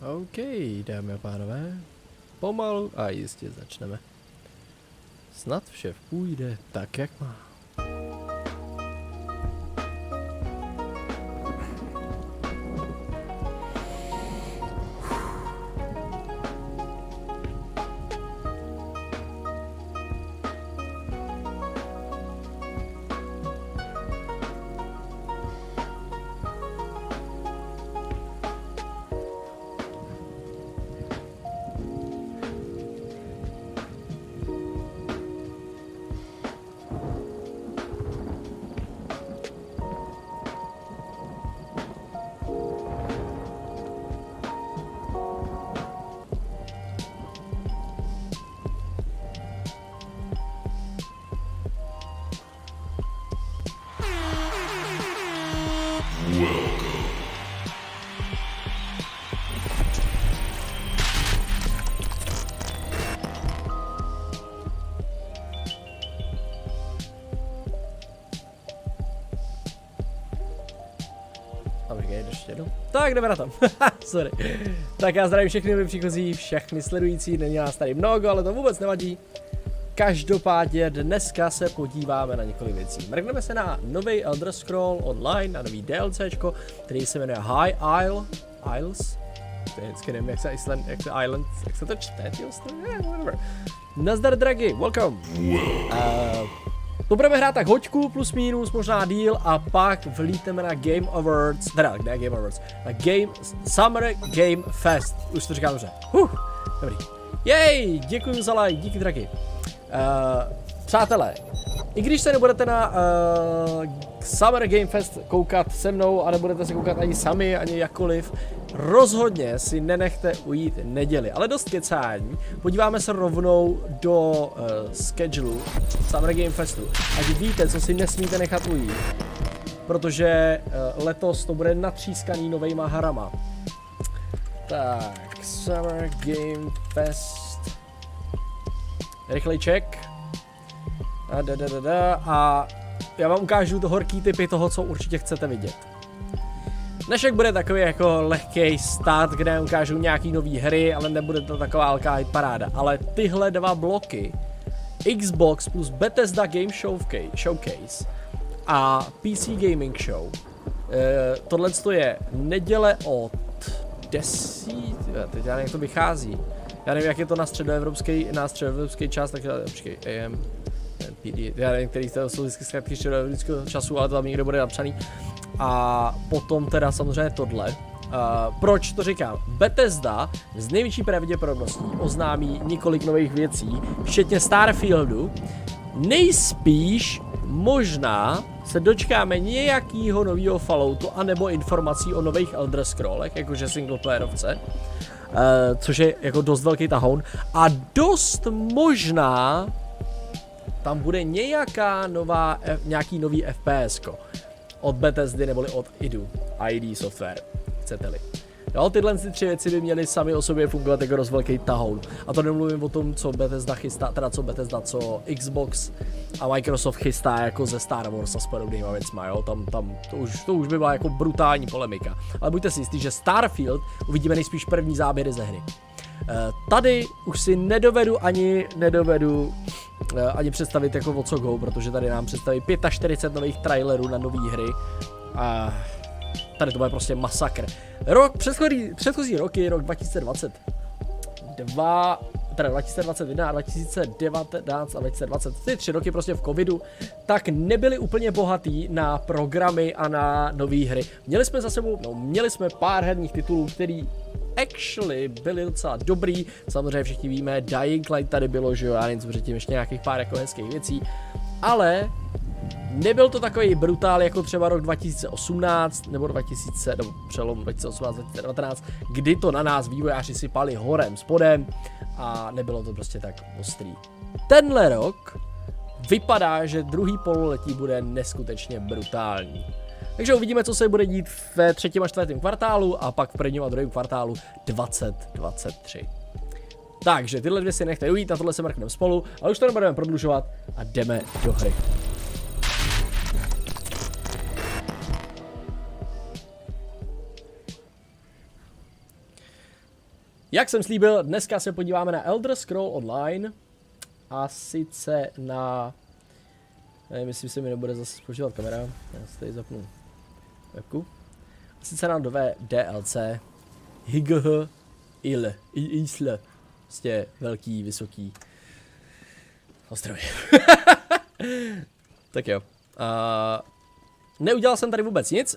OK, dámy a pánové, pomalu a jistě začneme. Snad vše půjde tak, jak má. Tak jdeme na to. Sorry. Tak já zdravím všechny nový příchozí, všechny sledující, není nás tady mnoho, ale to vůbec nevadí. Každopádně dneska se podíváme na několik věcí. Mrkneme se na nový Elder Scroll Online, na nový DLCčko, který se jmenuje High Isles. To je vždycky nevím, jak se Islands, jak se to čte, whatever. Nazdar dragi, welcome. To budeme hrát tak hoďku plus minus, možná díl a pak vlítneme na Game Awards, teda ne Game Awards, na Summer Game Fest, už to říkám dobře, dobrý. Jej, děkuji za like, díky dragi. Přátelé, i když se nebudete na Summer Game Fest koukat se mnou a nebudete se koukat ani sami, ani jakkoliv, rozhodně si nenechte ujít neděli, ale dost kecání. Podíváme se rovnou do schedulu Summer Game Festu, ať víte, co si nesmíte nechat ujít, protože letos to bude natřískaný novejma harama. Tak, Summer Game Fest. Rychlej check. A já vám ukážu to horký typy toho, co určitě chcete vidět. Dnešek bude takový jako lehký start, kde ukážu nějaký nový hry, ale nebude to taková velká paráda. Ale tyhle dva bloky, Xbox plus Bethesda Game Showcase a PC Gaming Show, tohle je neděle od 10, teď já nevím, jak to vychází. Já nevím, jak je to na středoevropský čas, tak počkej, AM, PD, já nevím, který jsou vždycky zkrátky středoevropského času, ale to tam někde bude napsaný. A potom teda samozřejmě tohle. Proč to říkám? Bethesda z největší pravděpodobností oznámí několik nových věcí, včetně Starfieldu. Nejspíš možná se dočkáme nějakého nového Falloutu anebo informací o nových Elder Scrollech, jakože singleplayerovce. Což je jako dost velký tahoun. A dost možná tam bude nějaký nový FPSko od Bethesdy neboli od ID Software, chcete-li. Jo, tyhle tři věci by měly sami o sobě fungovat jako dost velký tahoun. A to nemluvím o tom, co Bethesda chystá, co Xbox a Microsoft chystá jako ze Star Wars a s podobnýma věcma, jo, to už by byla jako brutální polemika. Ale buďte si jistí, že Starfield uvidíme nejspíš první záběry ze hry. Tady už si nedovedu ani představit jako o co go, protože tady nám představí 45 nových trailerů na nové hry. A tady to bude prostě masakr. Předchozí roky, rok 2022, teda 2021, 2019 a 2020, ty 3 roky prostě v covidu, tak nebyly úplně bohatý na programy a na nové hry. Měli jsme pár herních titulů, který actually byly docela dobrý, samozřejmě všichni víme, Dying Light tady bylo, že jo, já nevím, co předtím ještě nějakých pár jako hezkých věcí, ale nebyl to takový brutál jako třeba rok 2018 nebo přelom 2018-2019, kdy to na nás vývojáři sypali horem spodem a nebylo to prostě tak ostrý. Tenhle rok vypadá, že druhý pololetí bude neskutečně brutální. Takže uvidíme, co se bude dít ve 3. a 4. kvartálu a pak v 1. a 2. kvartálu 2023. Takže tyhle dvě si nechte ujít, na tohle se mrkneme spolu, ale už to nebudeme prodlužovat a jdeme do hry. Jak jsem slíbil, dneska se podíváme na Elder Scroll Online. A sice na... Nevím, jestli se mi nebude zase spočívat kamera. Já si tady zapnu webku. A sice na nové DLC. HGH Isle. Prostě velký, vysoký ostrovy. Tak jo. Neudělal jsem tady vůbec nic.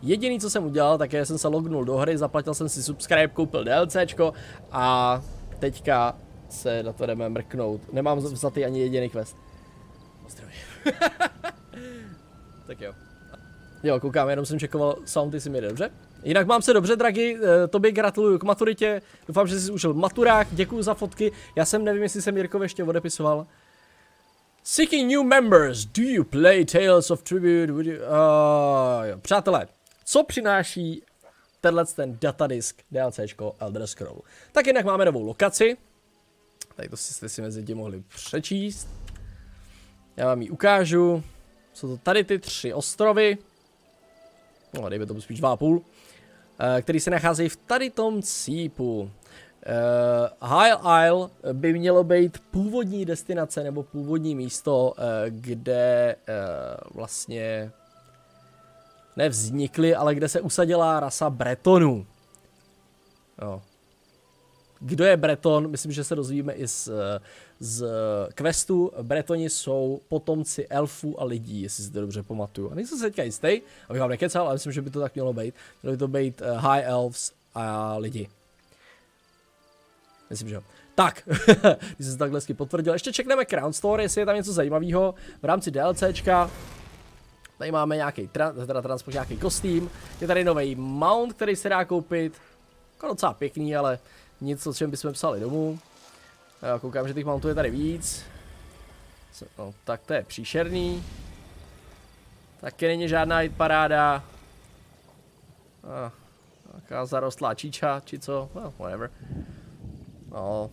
Jediný, co jsem udělal, tak jsem se lognul do hry, zaplatil jsem si subscribe, koupil DLCčko a teďka se na to jdeme mrknout. Nemám vzatý ani jediný quest. Ostrovy. Tak jo. Jo, koukám, jenom jsem čekoval sound, jestli mi jde dobře. Jinak mám se dobře, Dragi, tobě gratuluju k maturitě, doufám, že jsi užil maturák, děkuju za fotky, já jsem nevím, jestli jsem Jirkovi ještě odepisoval. Seeking new members, do you play Tales of Tribute? Jo. Přátelé, co přináší ten datadisk DLCčko Elder Scroll? Tak jinak máme novou lokaci, tady to jste si mezi tím mohli přečíst. Já vám ji ukážu, jsou to tady ty 3 ostrovy, no dejme tomu spíš 2,5, který se nacházejí v tady tom cípu. High Isle by mělo být původní destinace nebo původní místo, kde vlastně nevznikly, ale kde se usadila rasa Bretonů. Jo. Kdo je Breton? Myslím, že se dozvíme i z questu. Bretoni jsou potomci elfů a lidí, jestli si to dobře pamatuju. A nejsem se teďka jistý, abych vám nekecal, ale myslím, že by to tak mělo být. Mělo by to být High Elves a lidi. Myslím, že jo. Tak, když jsem se takhle potvrdil, ještě čekneme Crown Store, jestli je tam něco zajímavého v rámci DLCčka. Tady máme nějaký transport, nějaký kostým. Je tady nový mount, který se dá koupit. Jako docela pěkný, ale nic, o čem bychom psali domů. Já koukám, že těch mountů je tady víc. No, tak to je příšerný. Taky není žádná hitparáda. Taká zarostlá číča, či co? Well, whatever. No,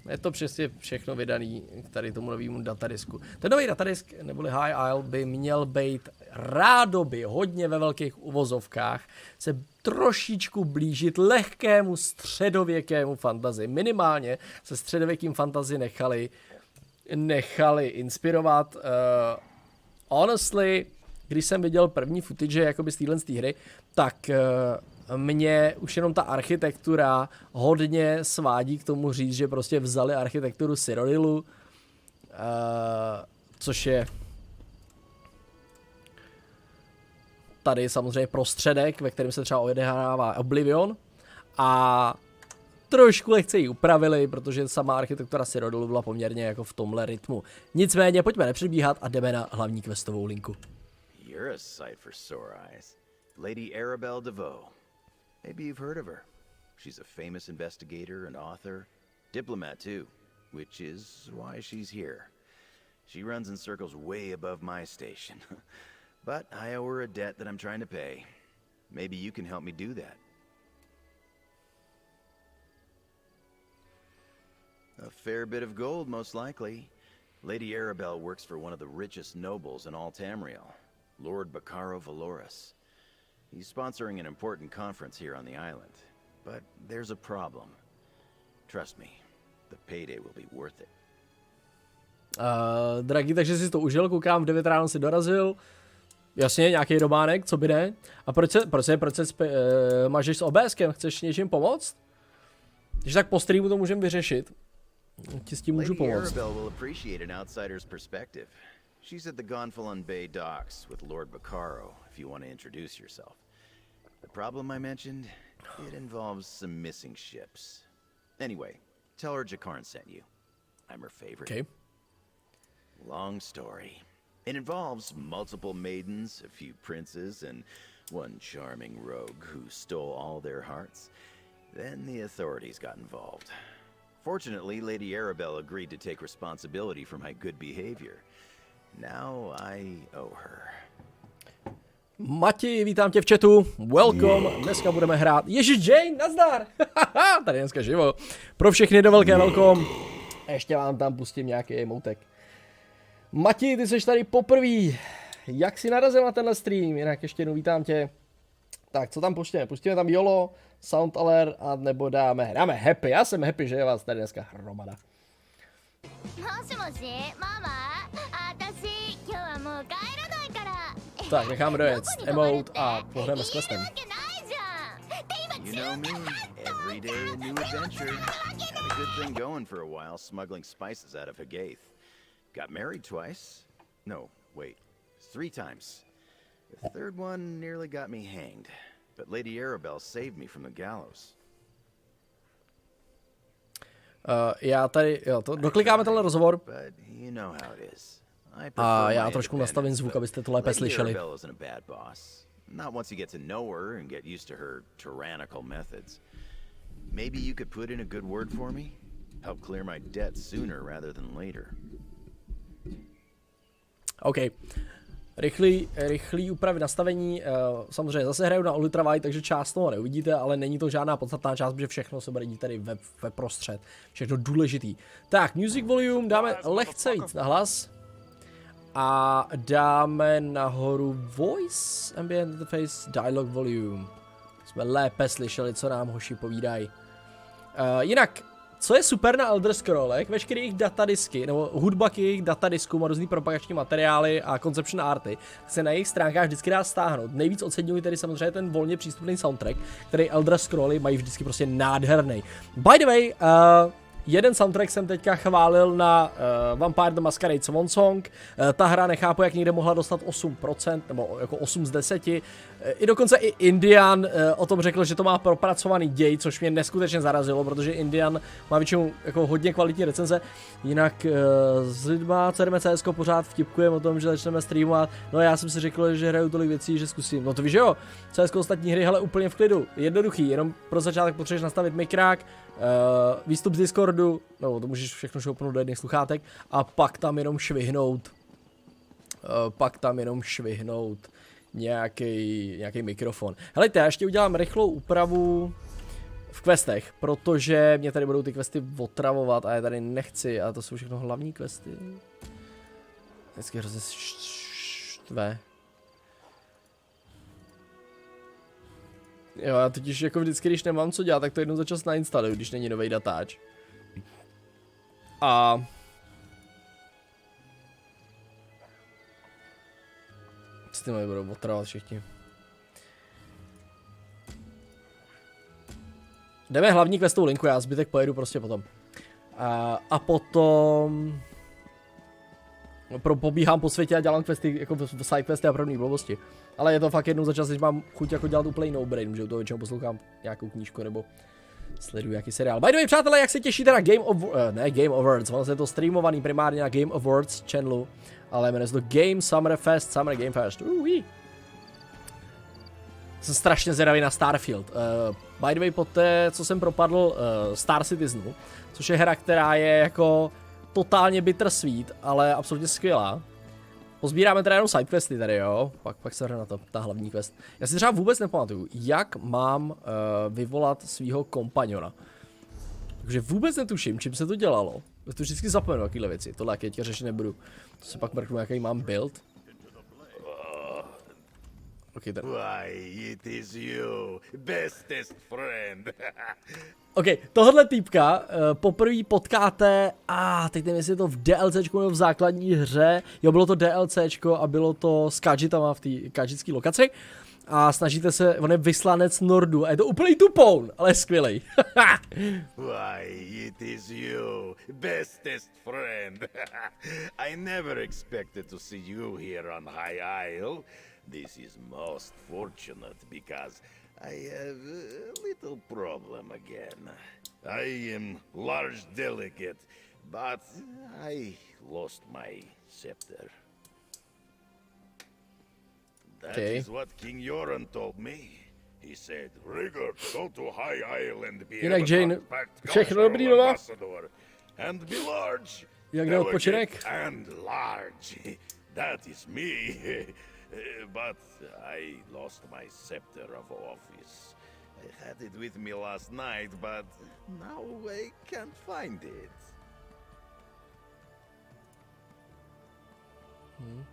je to přesně všechno vydaný k tady tomu novému datadisku. Ten nový datadisk, neboli High Isle, by měl být rádoby hodně ve velkých uvozovkách se trošičku blížit lehkému středověkému fantasy. Minimálně se středověkým fantasy nechali inspirovat. Honestly, když jsem viděl první footage jakoby z téhle hry, tak mě už jenom ta architektura hodně svádí k tomu říct, že prostě vzali architekturu Cyrodiilu, což je tady samozřejmě prostředek, ve kterém se třeba odehrává Oblivion, a trošku lehce ji upravili, protože sama architektura Cyrodiilu byla poměrně jako v tomhle rytmu. Nicméně pojďme nepředbíhat a jdeme na hlavní questovou linku. You're a sight for sore eyes. Lady Arabelle DeVoe. Maybe you've heard of her. She's a famous investigator and author, diplomat too, which is why she's here. She runs in circles way above my station, but I owe her a debt that I'm trying to pay. Maybe you can help me do that. A fair bit of gold, most likely. Lady Arabelle works for one of the richest nobles in all Tamriel, Lord Bacaro Valoris. He's sponsoring an important conference here on the island, but there's a problem. Trust me, the payday will be worth it. Dragi, takže jsi to užil, koukám, v 9 ráno si dorazil. Jasně, nějaký románek, co by ne. A proč se mažeš s OBSkem? Chceš něčím pomoct? Když tak po streamu to můžeme vyřešit. Ti s tím můžu pomoct. She's at the Gonfalon Bay docks with Lord Bacaro, if you want to introduce yourself. The problem I mentioned, it involves some missing ships. Anyway, tell her Jakarn sent you. I'm her favorite. Okay. Long story. It involves multiple maidens, a few princes, and one charming rogue who stole all their hearts. Then the authorities got involved. Fortunately, Lady Arabelle agreed to take responsibility for my good behavior. Now I owe her. Mati, vítám tě v chatu. Welcome. Dneska budeme hrát. Ježiš, Jane, nazdar. Tady dneska živo. Pro všechny do velké welcome. A ještě vám tam pustím nějaký emoutek. Mati, ty jsi tady poprvé. Jak jsi narazil na tenhle stream? Jinak ještě jednou vítám tě. Tak, co tam pustíme? Pustíme tam YOLO, Sound Alert, a nebo dáme Happy. Já jsem happy, že je vás tady dneska hromada. Tak, necháme dojet emote a pohrajeme s questem. You know me, every day a new adventure. Had a good thing going for a while, smuggling spices out of Hagath. Got married twice. No, wait, 3 times. The third one nearly got me hanged, but Lady Arabelle saved me from the gallows. Já tady, jo, to doklikáme tenhle rozhovor. But you know how it is. A já trošku nastavím zvuk, abyste to lépe slyšeli. Not once you get to know her and get used to her tyrannical methods. Maybe you could put in a good word for me? Help clear my debt sooner rather than later. OK. Rychlý úpravy nastavení. Samozřejmě zase hraju na ultrawide, takže část toho neuvidíte, ale není to žádná podstatná část, protože všechno se bude dít tady ve prostřed. Všechno důležitý. Tak, music volume dáme lehce víc na hlas. A dáme nahoru voice, ambient interface, dialogue volume. Jsme lépe slyšeli, co nám hoši povídají. Jinak, co je super na Elder Scrollech, veškeré jejich datadisky, nebo hudba k jejich datadiskům a různý propagační materiály a conception arty, se na jejich stránkách vždycky dá stáhnout. Nejvíc oceňuji tedy samozřejmě ten volně přístupný soundtrack, který Elder Scrolly mají vždycky prostě nádherný. By the way, jeden soundtrack jsem teďka chválil na Vampire the Masquerade Swan Song. Ta hra nechápu, jak někde mohla dostat 8%, nebo jako 8 z 10. I dokonce i Indian o tom řekl, že to má propracovaný děj, což mě neskutečně zarazilo, protože Indian má většinou jako hodně kvalitní recenze. Jinak s lidma CDM CS pořád vtipkujeme o tom, že začneme streamovat. No já jsem si řekl, že hraju tolik věcí, že zkusím. No to víš, že jo, CS ostatní hry, hele, úplně v klidu, jednoduchý, jenom pro začátek potřebuješ nastavit mikrák, výstup z Discordu, no to můžeš všechno šoupnout do jedných sluchátek a pak tam jenom švihnout, nějaký mikrofon. Helejte, já ještě udělám rychlou úpravu v questech, protože mě tady budou ty questy otravovat a já tady nechci, a to jsou všechno hlavní questy. Vždycky hrozně štve. Jo, já totiž jako vždycky, když nemám co dělat, tak to jednou za čas nainstaluju, když není nový datáč. A... si ty budou otravovat všichni. Jdeme hlavní questovou linku, já zbytek pojedu prostě potom. A potom... pobíhám po světě a dělám questy, jako side questy a podobné blbosti. Ale je to fakt jednou za čas, když mám chuť jako dělat úplný no-brain, že to většinou poslouchám nějakou knížku nebo sleduju nějaký seriál. By the way, přátelé, jak se těšíte na Game Awards, ono se to streamovaný primárně na Game Awards channelu, ale jmenuje se to Game Summer Fest, Summer Game Fest. Jsem strašně zvědavý na Starfield. By the way, poté, co jsem propadl Star Citizenu, což je hra, která je jako totálně bittersweet, ale absolutně skvělá. Pozbíráme teda jenom sidequesty tady, jo, pak se hra na to, ta hlavní quest. Já si třeba vůbec nepamatuju, jak mám vyvolat svého kompaniona. Takže vůbec netuším, čím se to dělalo. Já to vždycky zapomenu, jakýhle věci, tohle jak já řešit nebudu. To se pak mrknu, jaký mám build. Okay, Why, it is you, bestest friend. OK, tohle týpka poprvé potkáte, teď nevím, jestli je to v DLCčku nebo v základní hře. Jo, bylo to DLCčko a bylo to s Kajitama v té kajitské lokaci. A snažíte se, on je vyslanec Nordu a je to úplný tupoun, ale skvělej. Why, it is you, bestest friend. I never expected to see you here on High Isle. This is most fortunate because I have a little problem again. I am large delegate, but I lost my scepter. That is what King Joran told me. He said, Rigard, go to High Isle and be Jinak Jane, všechno dobrý doma? And be large. Jak jde odpočinek? And large. That is me. But I lost my scepter of office. I had it with me last night, but now I can't find it.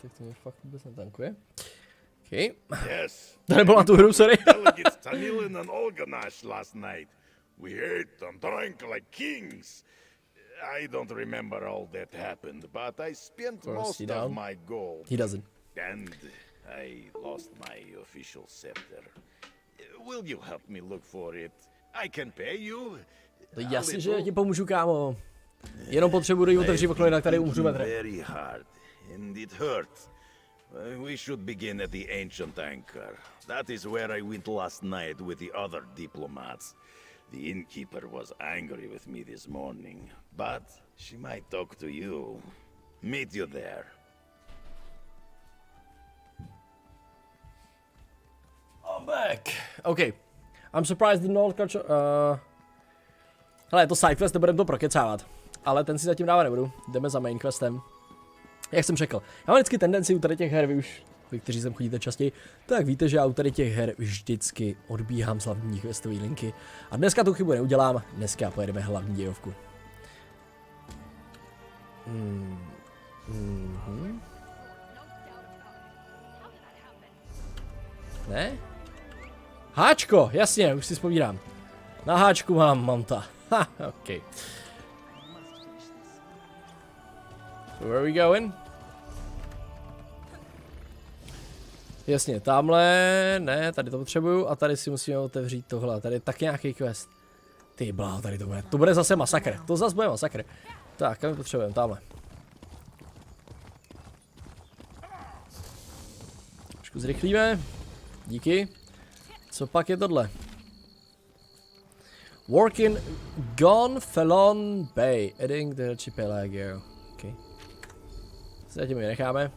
Tak to mě fakt vůbec netankuje. Okay. Yes. To nebylo na tu hru, sorry. Delegates Tanilin and Olganash last night. We ate and drank like kings. I don't remember all that happened, but I spent most of my gold. He doesn't. And I lost my official scepter. Will you help me look for it? I can pay you. To jasně, že ti pomůžu, kámo. Jenom potřebuji otevřít okno, jinak tady umřu vedre. Very hard, and it hurts. We should begin at the ancient anchor. That is where I went last night with the other diplomats. The innkeeper was angry with me this morning, but she might talk to you. Meet you there. I'm back. Okay. I'm surprised the North culture. Hele, je to sidequest, nebudeme to prokecávat. Ale ten si zatím dávat nebudu. Jdeme za main questem. Jak jsem řekl, já mám vždycky tendenci u tady těch her, vy, kteří sem chodíte častěji, tak víte, že já u tady těch her vždycky odbíhám z hlavní questové linky. A dneska tu chybu neudělám, dneska pojedeme hlavní dějovku. Ne? Háčko, jasně, už si vzpomínám. Na háčku mám manta. Ha, ok. So where are we going? Jasně, tamhle, ne, tady to potřebuju a tady si musíme otevřít tohle, tady je tak nějaký quest. Ty blá, tady to bude zase masakr, to zase bude masakr. Tak, kam potřebujeme, tamhle. Trošku zrychlíme, díky. Co pak je tohle? Working Gonfalon Bay, adding the archipelago. Okay. Zatím ji necháme.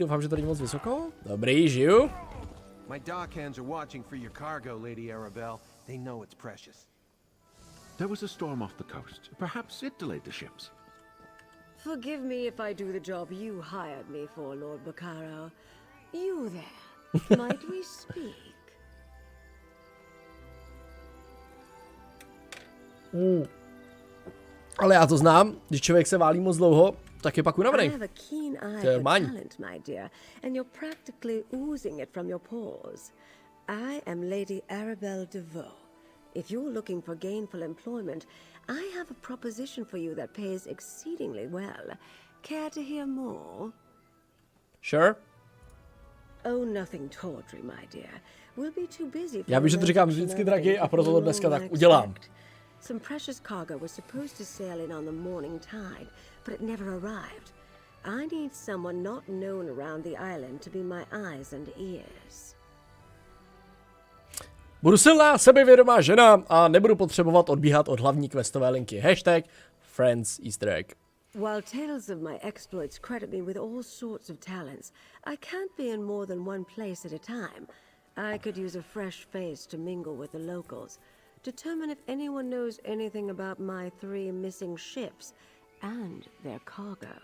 Doufám, že to není moc vysoko. Dobrý, žiju. My dockhands are watching for your cargo, Lady Arabelle. They know it's precious. There was a storm off the coast. Perhaps it delayed the ships. Forgive me if I do the job you hired me for, Lord Baccaro. You there. Might we speak? Ale já to znám, když člověk se válí moc dlouho, tak je pak unavený. I have a keen eye for talent, my dear, and you're practically oozing it from your pores. I am Lady Arabelle DeVoe. If you're looking for gainful employment, I have a proposition for you that pays exceedingly well. Care to hear more? Sure. Oh, nothing tawdry, my dear. We'll be too busy for Já vím, že to říkám vždycky draky a proto to dneska tak udělám. Some precious cargo was supposed to sail in on the morning tide, but it never arrived. I need someone not known around the island to be my eyes and ears. Budu silná, sebevědomá žena a nebudu potřebovat odbíhat od hlavní questové linky. Hashtag Friends Easter egg. While tales of my exploits credit me with all sorts of talents, I can't be in more than one place at a time. I could use a fresh face to mingle with the locals. Determine if anyone knows anything about my 3 missing ships and their cargo.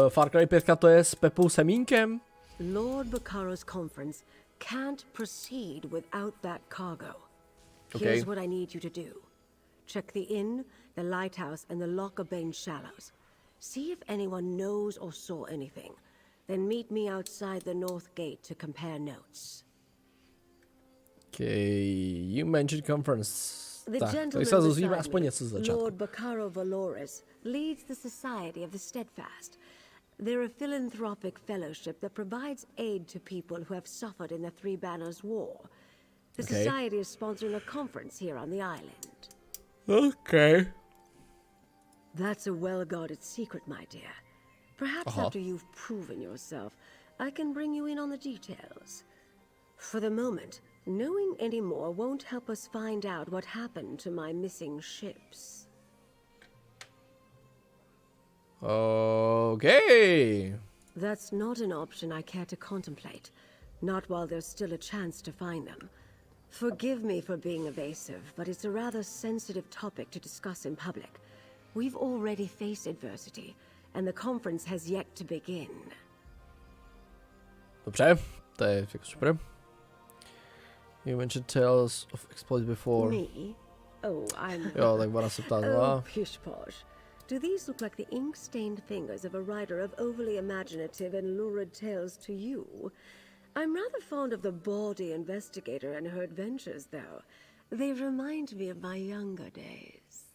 Far Cry 5 to je s Pepou Semínkem? Lord Baccaro's conference can't proceed without that cargo. Okay. Here's what I need you to do. Check the inn, the lighthouse, and the Lockabane Shallows. See if anyone knows or saw anything. Then meet me outside the North Gate to compare notes. Okay, you mentioned conference. The Tak, tady gentleman se dozvíme beside aspoň me, něco z začátku. Lord Baccaro Valores, leads the Society of the Steadfast. They're a philanthropic fellowship that provides aid to people who have suffered in the Three Banners War. The Okay. society is sponsoring a conference here on the island. Okay. That's a well-guarded secret, my dear. Perhaps after you've proven yourself, I can bring you in on the details. For the moment, knowing any more won't help us find out what happened to my missing ships. Okay. That's not an option I care to contemplate, not while there's still a chance to find them. Forgive me for being evasive, but it's a rather sensitive topic to discuss in public. We've already faced adversity, and the conference has yet to begin. Dobře, to je jako super. You mentioned tales of exploits before. Me? Oh, I'm... Jo, tak ona se ptá znova. Oh, pish posh. Do these look like the ink-stained fingers of a writer of overly imaginative and lurid tales to you? I'm rather fond of the bawdy investigator and her adventures, though. They remind me of my younger days.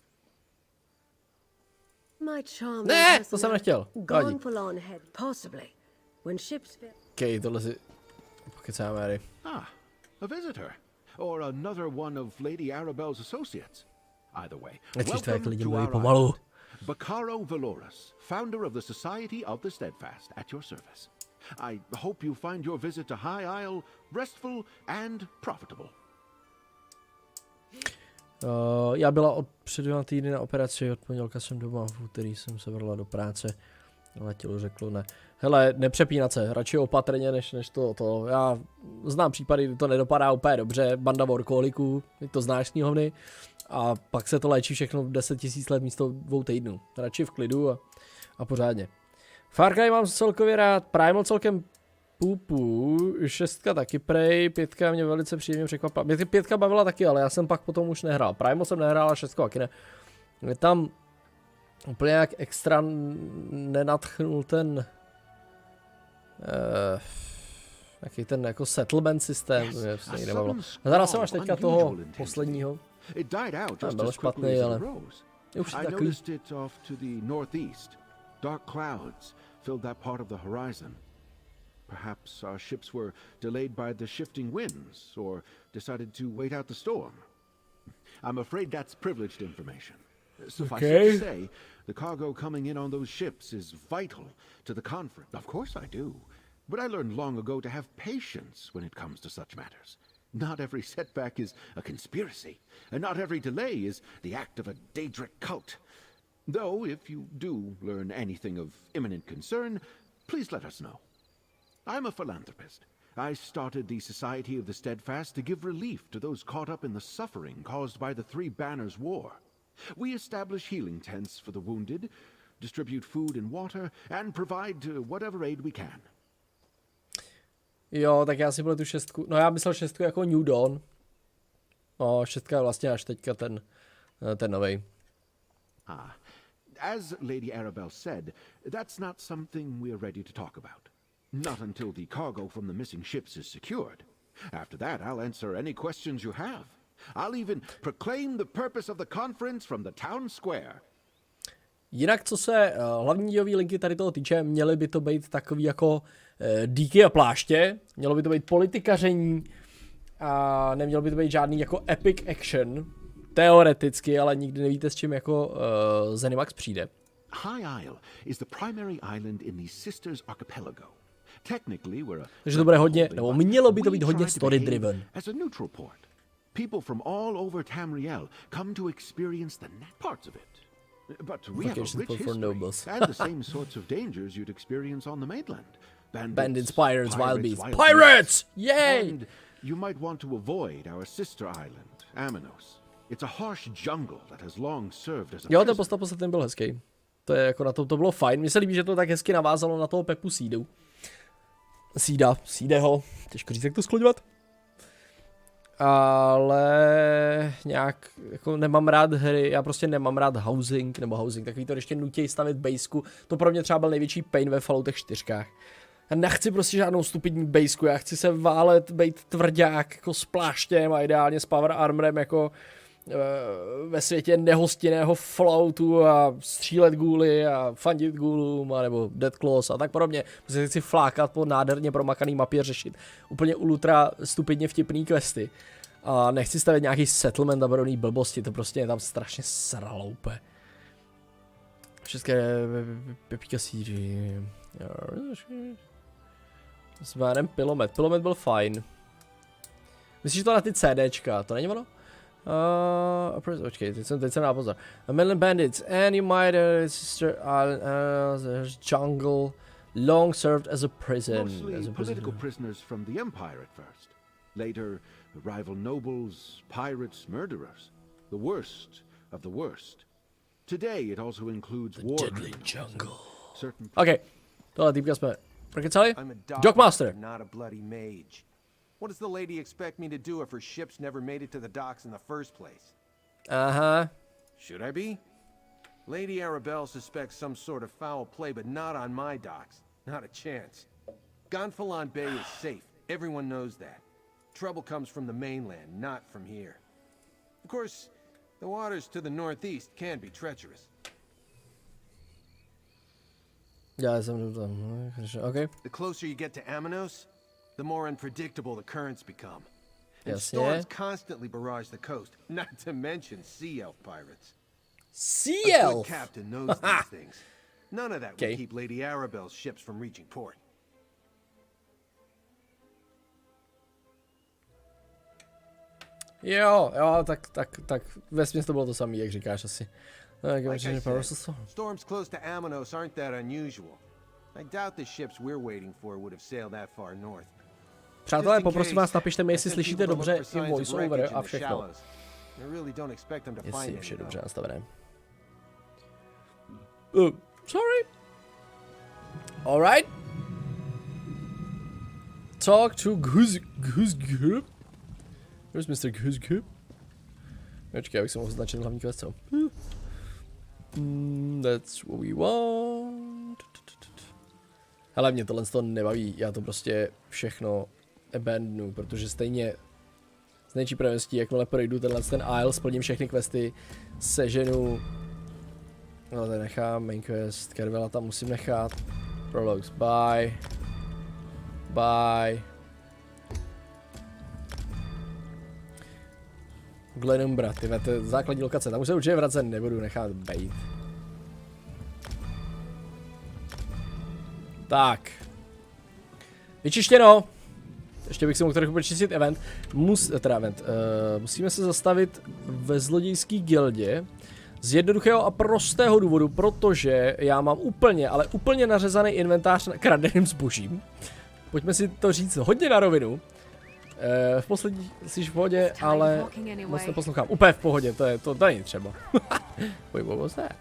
My charming Ne, to jsem personality nechtěl. gone Vadí. full on head, possibly. When ships fail. Okej, tohle si... Pokecáme, Harry. Ah, a visitor. Or another one of Lady Arabelle's associates. Either way, Nechceš to, jak welcome lidi to mluví our pomalu. island. Bacaro Valorous, founder of the Society of the Steadfast, at your service. I hope you find your visit to High Isle restful and profitable. Já byla před 2 týdny na operaci, od pondělka jsem doma, v úterý jsem se vrhla do práce, ale tělo řeklo ne. Hele, nepřepínat se, radši opatrně, než to. Já znám případy, kdy to nedopadá úplně dobře, banda workoholiků, to znáš knihovny, a pak se to léčí všechno 10 000 let místo 2 týdnů. Radši v klidu a pořádně. Far Cry mám celkově rád, Primal celkem půpů, 6 taky prej, 5 mě velice příjemně překvapila. Mě 5 bavila taky, ale já jsem pak potom už nehrál. Primal jsem nehrál a 6 taky ne. Mě tam úplně jak extra nenadchnul ten jaký ten jako settlement systém, mě se nikdy nebavilo. Zahrál jsem až teďka toho posledního. Tam byl špatný, ale už I takový. noticed it off to the northeast. Dark clouds filled that part of the horizon. Perhaps our ships were delayed by the shifting winds, or decided to wait out the storm. I'm afraid that's privileged information. Suffice Okay. it to say, the cargo coming in on those ships is vital to the conference. Of course I do. But I learned long ago to have patience when it comes to such matters. Not every setback is a conspiracy, and not every delay is the act of a Daedric cult. Though, if you do learn anything of imminent concern, please let us know. I'm a philanthropist. I started the Society of the Steadfast to give relief to those caught up in the suffering caused by the Three Banners War. We establish healing tents for the wounded, distribute food and water, and provide whatever aid we can. Jo, tak já si byl tu 6. No já myslel 6 jako New Dawn. No, 6 je vlastně až teďka ten novej. As Lady Arabelle said, that's not something we are ready to talk about. Not until the cargo from the missing ships is secured. After that, I'll answer any questions you have. I'll even proclaim the purpose of the conference from the town square. Jinak, co se hlavní dějové linky tady toho týče, měly by to být takový jako díky a pláště, mělo by to být politikaření a nemělo by to být žádný jako epic action, teoreticky, ale nikdy nevíte, s čím jako Zenimax přijde. High Isle is the primary island in the Sisters Archipelago. Technically, we're a Takže to bude hodně, nebo mělo by to být hodně story driven. as a neutral port. People from all over Tamriel come to experience the net parts of it. But we have a Vacation rich for history nobles. and the same sorts of dangers you'd experience on the mainland. Bandits, pirates, wild beasts. wild Pirates! beasts. Yay! And you might want to avoid our sister island, Aminos. It's a harsh jungle that has long served as a Jo, ten prison. postav poslední byl hezký. To je jako na to bylo fajn. Mně se líbí, že to tak hezky navázalo na toho Pepu Seedu. Seedeho. Těžko říct, jak to skloňovat. Ale nějak, jako nemám rád hry, já prostě nemám rád housing, takový to, když tě nutějí stavit basku, to pro mě třeba byl největší pain ve Falloutech 4. Já nechci prostě žádnou stupidní basku, já chci se válet, být tvrdák, jako s pláštěm a ideálně s power armorem, jako ve světě nehostinného Falloutu a střílet gůly a fandit gůlům, nebo Dead Claws a tak podobně. Prostě chci flákat po nádherně promakaný mapě, řešit úplně ultra stupidně vtipný questy. A nechci stavět nějaký settlement a podobný blbosti, to prostě je tam strašně sralo úplně. Všechny Pepíka Síří. S jménem Pilomet. Pilomet byl fajn. Myslíš, že to na ty CDčka, to není ono? Počkej, teď jsem na pozor. A Midland Bandits, and you might sister there's jungle, long served as a prison. Mostly political prisoners from the Empire at first. Later, rival nobles, pirates, murderers. The worst of the worst. Today, it also includes war Deadly criminals. jungle. Certain OK, tohle týpka jsme prokecali. I'm a Jockmaster. not a bloody mage. What does the lady expect me to do if her ships never made it to the docks in the first place? Aha. Should I be? Lady Arabelle suspects some sort of foul play, but not on my docks. Not a chance. Gonfalon Bay is safe. Everyone knows that. Trouble comes from the mainland, not from here. Of course, the waters to the northeast can be treacherous. Já jsem tam, okay. The closer you get to Amanos, the more unpredictable the currents become. And Yes, storms constantly barrage the coast, not to mention sea elf pirates. Sea A elf! good captain knows these things. None of that Okay. would keep Lady Arabelle's ships from reaching port. Jo, tak vesměs to bylo to samé, jak říkáš asi. Tak, Like I said, storms close to Amanos aren't that unusual. I doubt the ships we're waiting for would have sailed that far north. Přátelé, poprosím vás, napište mi, jestli slyšíte dobře i voiceover a všechno. Jestli je vše dobře nastavené. Sorry. Alright. Talk to Guzgub. Where's Mr. Guzgub? Počkej, abych si mohl označit hlavní quest, co? That's what we want. Hele, mě tohle to nebaví, já to prostě všechno abandonu, protože stejně z nejčí pravostí, jakmile projdu ten isle, splním všechny questy, seženu, no tady nechám, main quest, Kervela tam musím nechat, prologues, bye, Glenumbra, tyhle, to je základní lokace, tam už se určitě vracet nebudu, nechat bejt. Tak. Vyčištěno. Ještě bych si mohl trochu počistit event. Musíme se zastavit ve zlodějské gildě. Z jednoduchého a prostého důvodu, protože já mám úplně, ale úplně nařezaný inventář kradeným zbožím. Pojďme si to říct hodně na rovinu. V poslední jsi v pohodě, ale moc neposlouchám. Úplně v pohodě, to není třeba. Wait, what was that?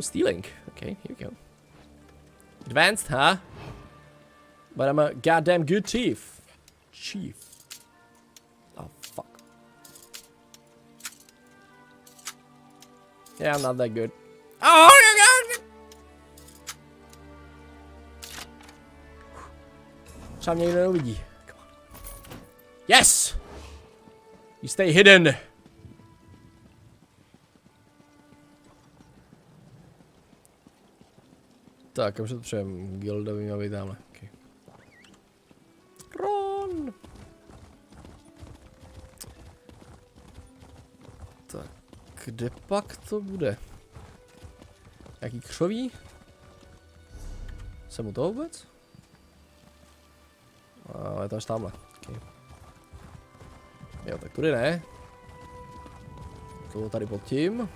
Stealing. Okay, here we go. Advanced, huh? But I'm a goddamn good chief. Oh, fuck. Yeah, I'm not that good. Oh, my God! Třeba mě nikdo neuvidí. Come on. Yes! You stay hidden. Tak, už to přijeme. Gilda by měla být tamhle. Okay. Ron! Tak, kde pak to bude? Jaký křoví? Jsem u toho vůbec? Ale je to až tamhle. Okay. Jo, tak tudy ne. To tady pod tím.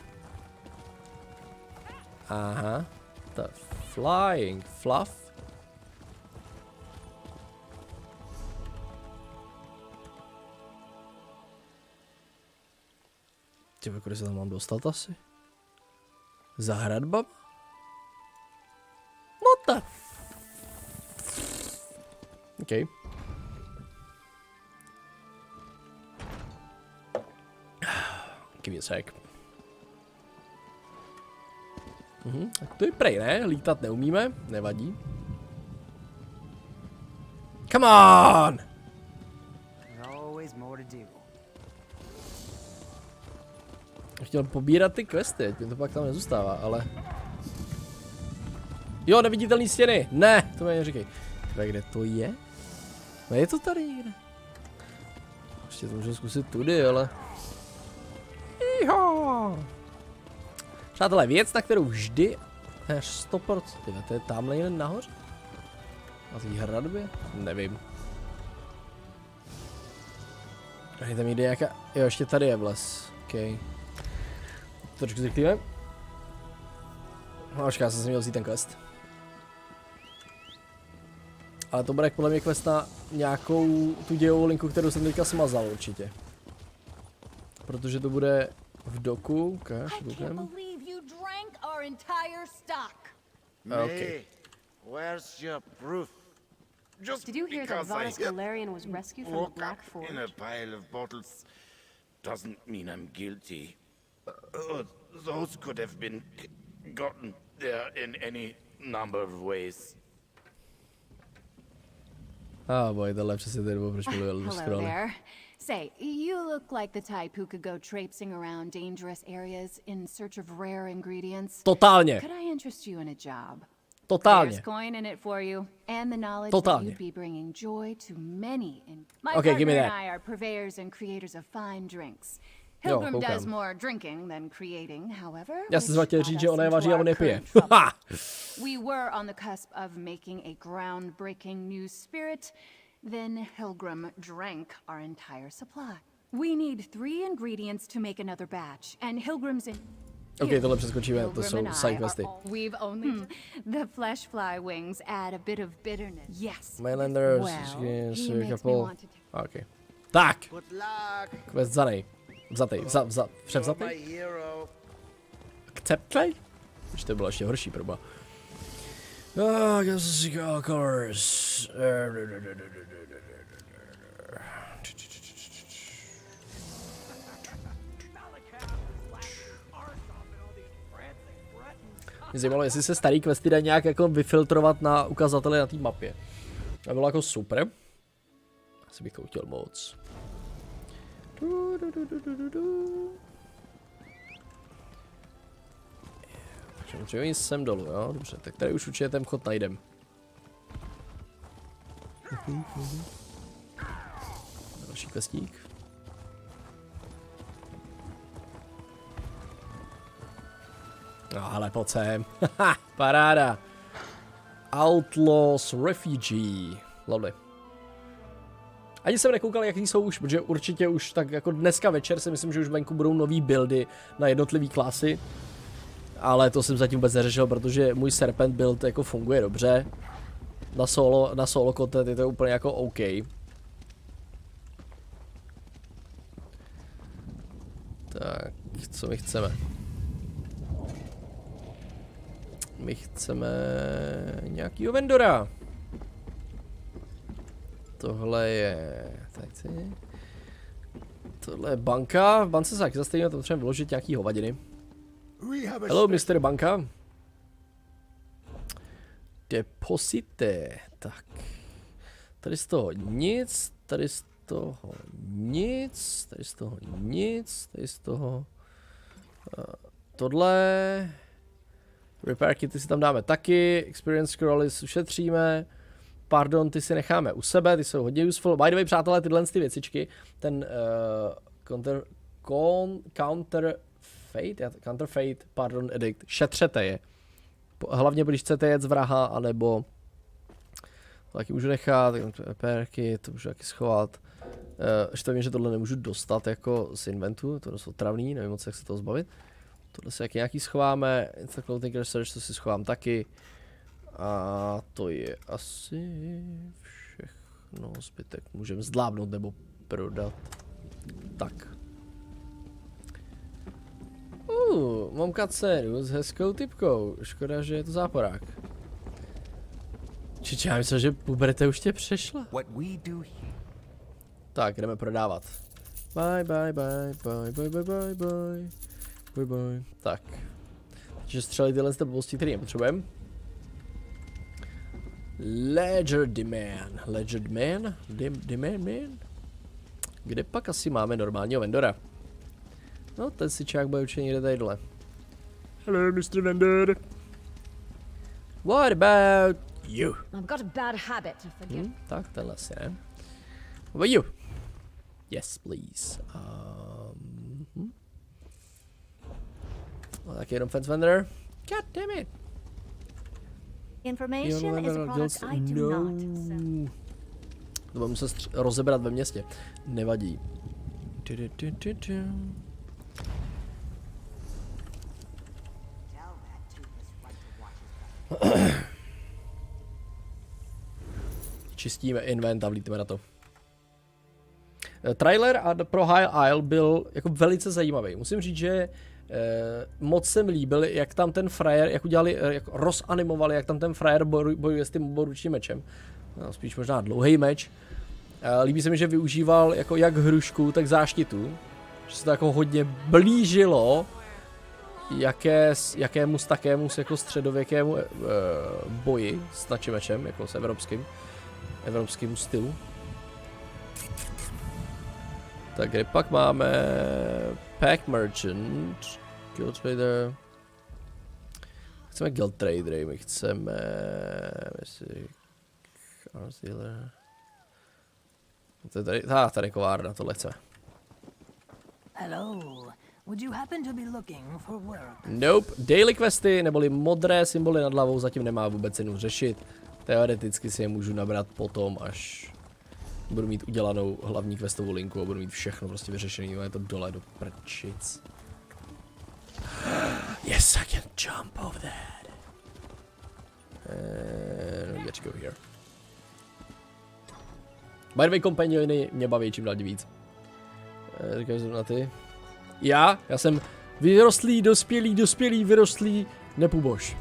Aha. Ta flying fluff. Těme, kudy se tam mám dostat asi? Za hradbama? What the OK. Give me a sec. Tak to je prej, ne? Lítat neumíme, nevadí. Come on! Chtěl pobírat ty questy, ať mi to pak tam nezůstává, ale... Jo, neviditelný stěny! Ne, to mi neříkej. Tak kde to je? No je to tady někde. Ještě to můžu zkusit tudy, ale... Iho! Přátelé, věc, na kterou vždy... 100%, to je tamhle jen nahoře? Na té hradbě? Nevím. Tady tam jde nějaká... Jo, ještě tady je vles. OK. Trošku zrychlíme. No, já jsem si měl vzít ten quest. Ale to bude podle mě quest na nějakou tu dějovou linku, kterou jsem teďka smazal určitě. Protože to bude v doku, ukáž, dokem. Okay. Where's your proof? Just Did you hear that Varus Galerian was rescued from the woke Black up Forge? in a pile of bottles doesn't mean I'm guilty. those could have been gotten there in any number of ways. Boj, tohle přesně ten důvod, proč mluvil Hello scrolly. there. Say, you look like the type who could go traipsing around dangerous areas in search of rare ingredients. Totálně. Could I interest you in a job? Totálně. There's coin in it for you, and the knowledge Totálně. that you'd be bringing joy to many. My Okay, give me partner that. and I are purveyors and creators of fine drinks. Jo, Pilgrim koukám. does more drinking than creating, however. Já jsem which chtěl got říct, us že ona je into vaří a our on je pije. current trouble. Ha! We were on the cusp of making a groundbreaking new spirit. Then Pilgrim drank our entire supply. We need 3 ingredients to make another batch, and Pilgrim's in. OK, tohle přeskočíme, to Pilgrim jsou and I side are questy. We've only the flesh fly wings add a bit of bitterness. Yes. Mainlanders, Well, he makes me couple. want to. OK. Tak, Good luck, quest zanej. Převzatý. hero. Acceptly? Už to bylo ještě horší proba. Guess říká colors. Mě zajímalo, jestli se starý questy dají nějak jako vyfiltrovat na ukazateli na té mapě. To bylo jako super. Asi bych to chtěl moc. Můžeme jít sem dolů, jo? Dobře, tak tady už určitě ten vchod najdem. Další questík. No ale pojď sem. Haha, paráda. Outlaws Refugee. Lovely. Ani jsem nekoukal, jaký jsou už, protože určitě už tak jako dneska večer si myslím, že už venku budou nový buildy na jednotlivé klasy. Ale to jsem zatím vůbec neřešil, protože můj Serpent build jako funguje dobře. Na solo content je to úplně jako OK. Tak, co my chceme? My chceme nějakýho vendora. Tohle je... Tohle je banka. V bance se taky zastavíme, to potřebujeme vyložit nějaký hovadiny. Hello, Mr. Banka. Deposite. Tak. Tady z toho nic, tady z toho nic, tady z toho nic, tady z toho... tohle... Repair kity si tam dáme taky, experience scrolly ušetříme. Pardon, ty si necháme u sebe, ty jsou hodně useful. By the way, přátelé, tyhle ty věcičky, ten counterfeit, pardon, edict, šetřete je. Hlavně, když chcete jet z vraha, anebo to taky můžu nechat, repairky, to můžu taky schovat. Ještě vím, že tohle nemůžu dostat jako z inventu, to je dost otravný, nevím moc, jak se toho zbavit. Tohle si taky nějaký schováme, Instant Clothing Research, to si schovám taky. A to je asi všechno, zbytek můžeme zdlábnout nebo prodat. Tak. Mám kacénu s hezkou typkou, škoda, že je to záporák. Čiče, já myslím, že puberta už tě přešla. Tak, jdeme prodávat. Bye, bye, bye, bye, bye, bye, bye, bye. Bye, bye. Tak. Takže střelit tyhle blbosti, který nepotřebujeme. Ledger Demand. Ledger Demand? Demand Man? Kde pak asi máme normálního vendora? No, ten si čák bude určitě někde tady dole. Hello, Mr. Vendor. What about you? I've got a bad habit of forgetting. Tak, tenhle si ne. What about you? Yes, please. Tak jenom fence vendor. God damn it. Information is a product I do not sell. To budu muset rozebrat ve městě. Nevadí. Čistíme invent a vlítíme na to. Trailer a pro High Isle byl jako velice zajímavý. Musím říct, že moc se mi líbil, jak tam ten frajer, jak udělali, jak rozanimovali, jak tam ten frajer bojuje s tím oboručním mečem. No, spíš možná dlouhý meč. Líbí se mi, že využíval jako jak hrušku, tak záštitu. Že se to jako hodně blížilo jakému takému jako středověkému boji s načimečem, jako s evropským stylu. Tak kde pak máme Pack Merchant, Guild Trader. Chceme Guild Tradery, my chceme Arms Dealer. To je tady kovárna, tohle chceme. Hello. Would you happen to be looking for work? Nope. Daily questy, neboli modré symboly nad hlavou, zatím nemá vůbec cenu řešit. Teoreticky si je můžu nabrat potom, až budu mít udělanou hlavní questovou linku a budu mít všechno prostě vyřešený. Je to dole do prčic. Yes, I can jump over that. Let's go here. By the way, kompaniony mě baví čím dál víc. Říkám na ty. Já jsem vyrostlý, vyrostlý nepuboš.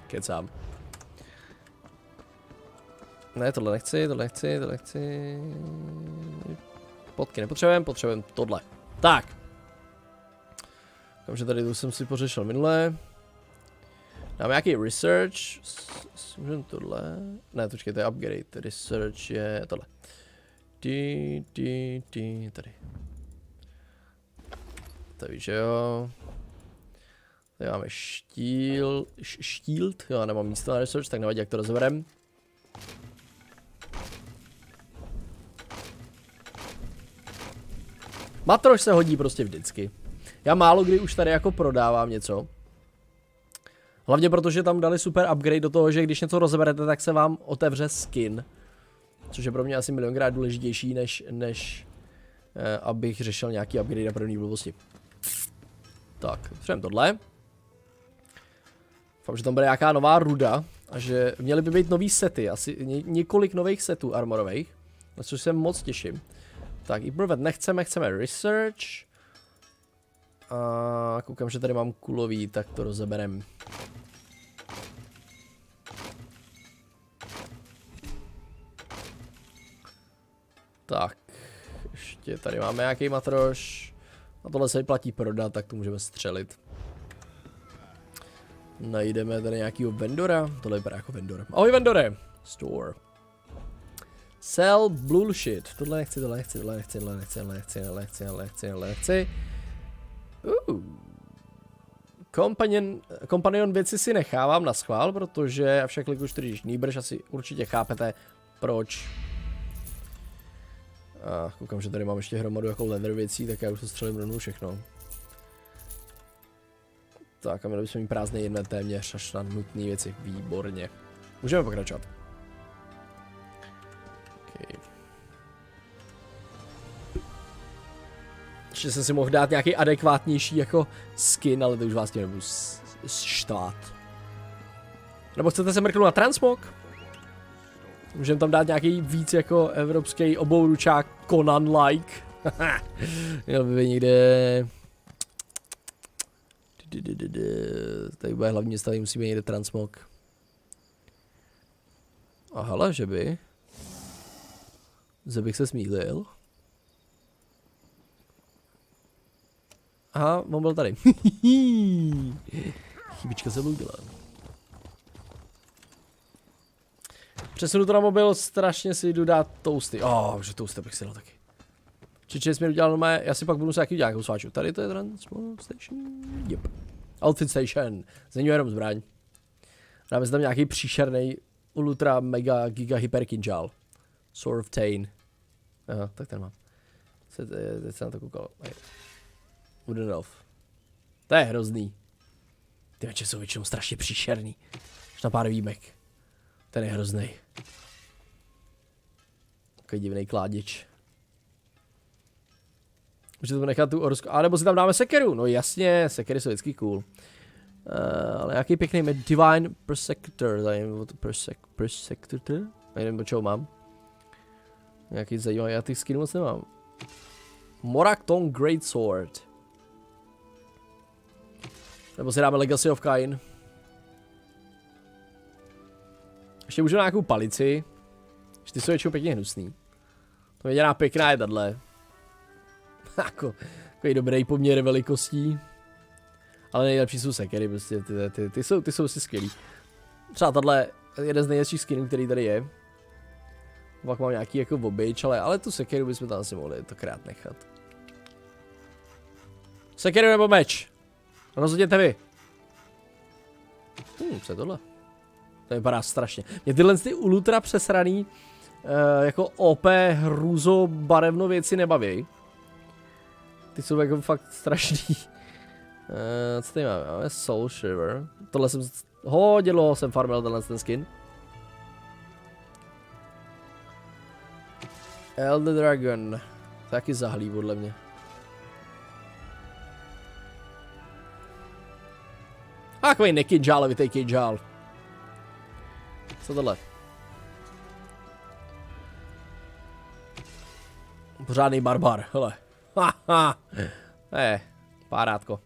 Kecám. Ne, tohle nechci. Potky nepotřebujeme tohle. Tak. Takže tady tu jsem si pořešil minule. Dáme nějaký research. Můžeme tohle. Ne, počkej, to je upgrade. Research je tohle. Tady. To víš, jo. Tady máme shield. Jo, nemám místo na research, tak nevadí, jak to rozberem. Matroš se hodí prostě vždycky. Já málo kdy už tady jako prodávám něco. Hlavně protože tam dali super upgrade do toho, že když něco rozeberete, tak se vám otevře skin. Což je pro mě asi milionkrát důležitější, než abych řešil nějaký upgrade na první blbosti. Tak, potřebujeme tohle. Doufám, že tam bude nějaká nová ruda a že měly by být nový sety, asi několik nových setů armorových, na což se moc těším. Tak, improvement nechceme, chceme research. A koukám, že tady mám kulový, tak to rozeberem. Tak, ještě tady máme nějaký matroš. A tohle se vyplatí prodat, tak to můžeme střelit. Najdeme tady nějakýho vendora. Tohle vypadá jako vendor. Ahoj vendore! Store. Sell bullshit. Tohle nechci. Companion věci si nechávám na schvál, protože avšak kliku 4 nýbrž asi určitě chápete, proč. A koukám, že tady mám ještě hromadu jako leather věcí, tak já už to střelím rovnou všechno. Tak a měli bychom mít prázdný jeden téměř až na nutné věci. Výborně. Můžeme pokračovat. Okay. Ještě jsem si mohl dát nějaký adekvátnější jako skin, ale to už vás tím nebudu štvát. Nebo chcete se mrknout na transmog? Můžeme tam dát nějaký víc jako evropský obouručák Conan-like. Měl by být někde... Tady bude hlavní město, tady musí být někde transmog. A hele, že bych se smílil. Aha, on byl tady. Chybička se udělala. Přesunu to na mobil, strašně si jdu dát toasty. Že toasty bych si dal taky. Čiče jsme udělal normálně, já si pak budu muset nějaký udělat nějakou sváču. Tady to je transport station. Yep. Outfit station. Znení jenom zbraň. Dáme si tam nějaký příšerný ultra mega giga hyper kinžál. Sword of Tain. Aha, tak ten mám. Teď jsem na to koukal. Wooden elf. To je hrozný. Ty meče jsou většinou strašně příšerný. Až na pár výjimek. Ten je hrozný. Takový divný kládič. Můžete to nechat tu orsku. A nebo si tam dáme sekeru. No jasně, sekery jsou vždycky cool. Ale nějaký pěkný Divine Persector. Persector? Nevím, o čeho mám. Nějaký zajímavý, já těch skinů moc nemám. Morakton Great Sword. Nebo si dáme Legacy of Kain. Ještě můžeme nějakou palici. Ty jsou většinou pěkně hnusný. To je pěkná je tahle. Takový dobrý poměr velikostí. Ale nejlepší jsou sekery, prostě ty jsou si skvělý. Třeba tahle jeden z nejlepších skinů, který tady je. Pak mám nějaký jako obyč, ale tu sekeru bychom tam asi mohli to krát nechat. Sekeru nebo meč? Rozhodněte vy. Co je tohle? To vypadá strašně. Mě tyhle ty ultra přesraný jako OP hrůzo barevno věci nebaví. Ty jsou jako fakt strašný. Co tady máme? Máme Soul Shiver. Tohle jsem hodně dlouho jsem farmil ten skin. Elder Dragon. Taky zahlí podle mě. A takový nekinžálovitej kinžál. Co tohle? Pořádný barbar, hele. Haha. Párátko.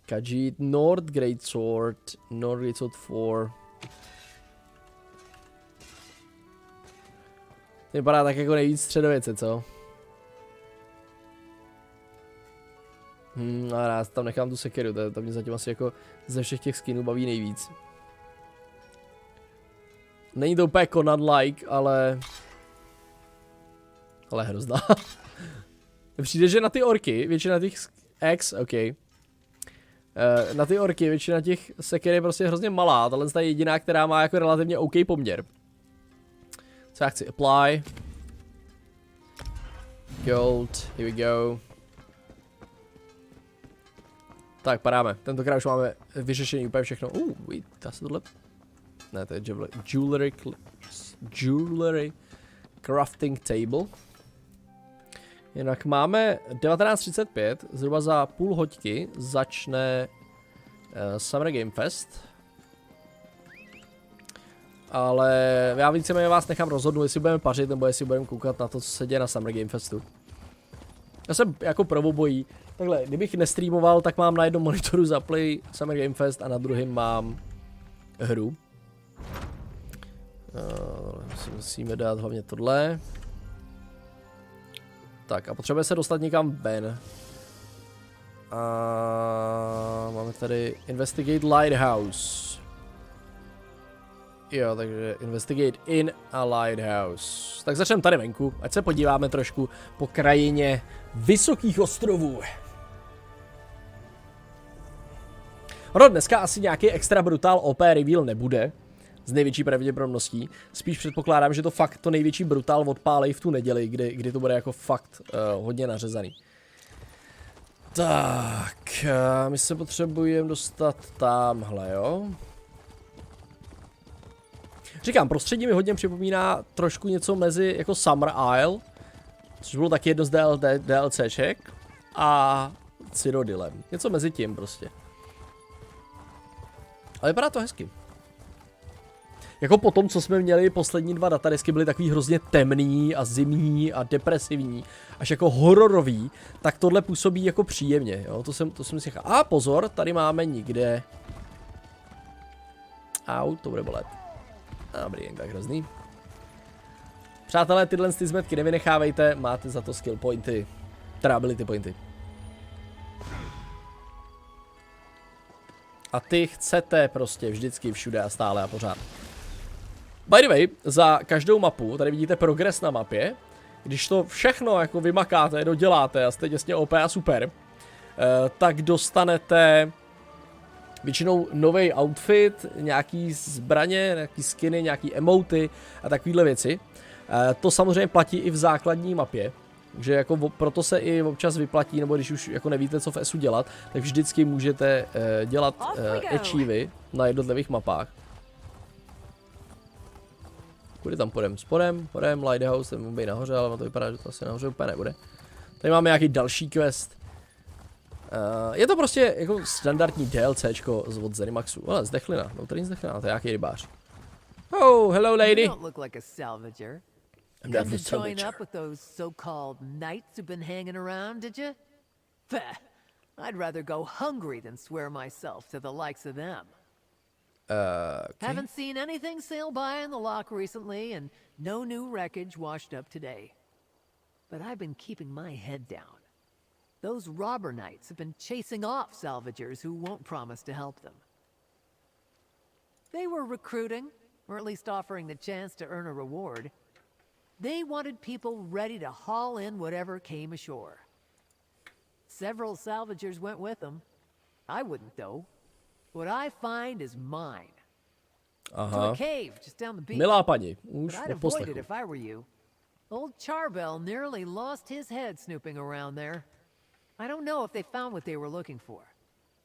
Khajiit, Nord Greatsword 4. To vypadá tak jako nejvíc středověce, co? A já tam nechám tu sekeru, to mě zatím asi jako ze všech těch skinů baví nejvíc. Není to úplně Conan-like, ale hrozná. Přijde, že na ty orky, většina těch na ty orky většina těch seker je prostě hrozně malá, tahle je jediná, která má jako relativně OK poměr. Co já chci? Apply. Gold, here we go. Tak, padáme. Tentokrát už máme vyřešený úplně všechno. Wait, dá se tohle? Ne, to je jewelry crafting table. Jinak máme 19:35, zhruba za půl hoďky začne Summer Game Fest. Ale já víceméně vás nechám rozhodnout, jestli budeme pařit, nebo jestli budeme koukat na to, co se děje na Summer Game Festu. Já jsem jako prvobojí. Takhle, kdybych nestreamoval, tak mám na jednom monitoru zaplay Summer Game Fest a na druhém mám hru. Musíme dát hlavně tohle. Tak a potřebuje se dostat někam ven. A máme tady Investigate Lighthouse. Jo, takže Investigate in a Lighthouse. Tak začneme tady venku, ať se podíváme trošku po krajině vysokých ostrovů. Ono dneska asi nějaký extra brutal OP reveal nebude. Z největší pravděpodobností. Spíš předpokládám, že to fakt to největší brutál odpálej v tu neděli, kdy to bude jako fakt hodně nařezaný. Tak, my se potřebujeme dostat tamhle, jo. Říkám, prostředí mi hodně připomíná trošku něco mezi jako Summer Isle, což bylo taky jedno z DLCček, a Cyrodiilem. Něco mezi tím prostě. Ale vypadá to hezky. Jako po tom, co jsme měli poslední 2 datadisky, byly takový hrozně temný a zimní a depresivní, až jako hororový, tak tohle působí jako příjemně, jo, to jsem si nechal. A pozor, tady máme nikde. Au, to bude bolet. Dobrý, jen tak hrozný. Přátelé, tyhle zmetky nevynechávejte, máte za to skill pointy, teda ability pointy. A ty chcete prostě vždycky všude a stále a pořád. By the way, za každou mapu, tady vidíte progres na mapě, když to všechno jako vymakáte, doděláte a jste těsně OP a super, tak dostanete většinou nový outfit, nějaký zbraně, nějaký skiny, nějaký emoty a takovéhle věci. To samozřejmě platí i v základní mapě, takže jako proto se i občas vyplatí, nebo když už jako nevíte, co v SU dělat, tak vždycky můžete dělat achievy na jednotlivých mapách. Kudy tam půjdem? Spodem, Lighthouse, ten může být nahoře, ale to vypadá, že to asi nahoře úplně nebude. Tady máme nějaký další quest. Je to prostě jako standardní DLCčko od Zenimaxu. Ale zdechlina, no tady zdechlina, to je nějaký rybář. Oh, hello lady. I'm not the salvager. Join up with those so-called knights who've been hanging around, did you? Pah, I'd rather go hungry than swear myself to the likes of them. Okay. Haven't seen anything sail by in the lock recently, and no new wreckage washed up today. But I've been keeping my head down. Those robber knights have been chasing off salvagers who won't promise to help them. They were recruiting, or at least offering the chance to earn a reward. They wanted people ready to haul in whatever came ashore. Several salvagers went with them. I wouldn't, though. What I find is mine. To a cave just down the beach. Milá paní, But už I'd od avoid poslechu. it if I were you. Old Charbel nearly lost his head snooping around there. I don't know if they found what they were looking for,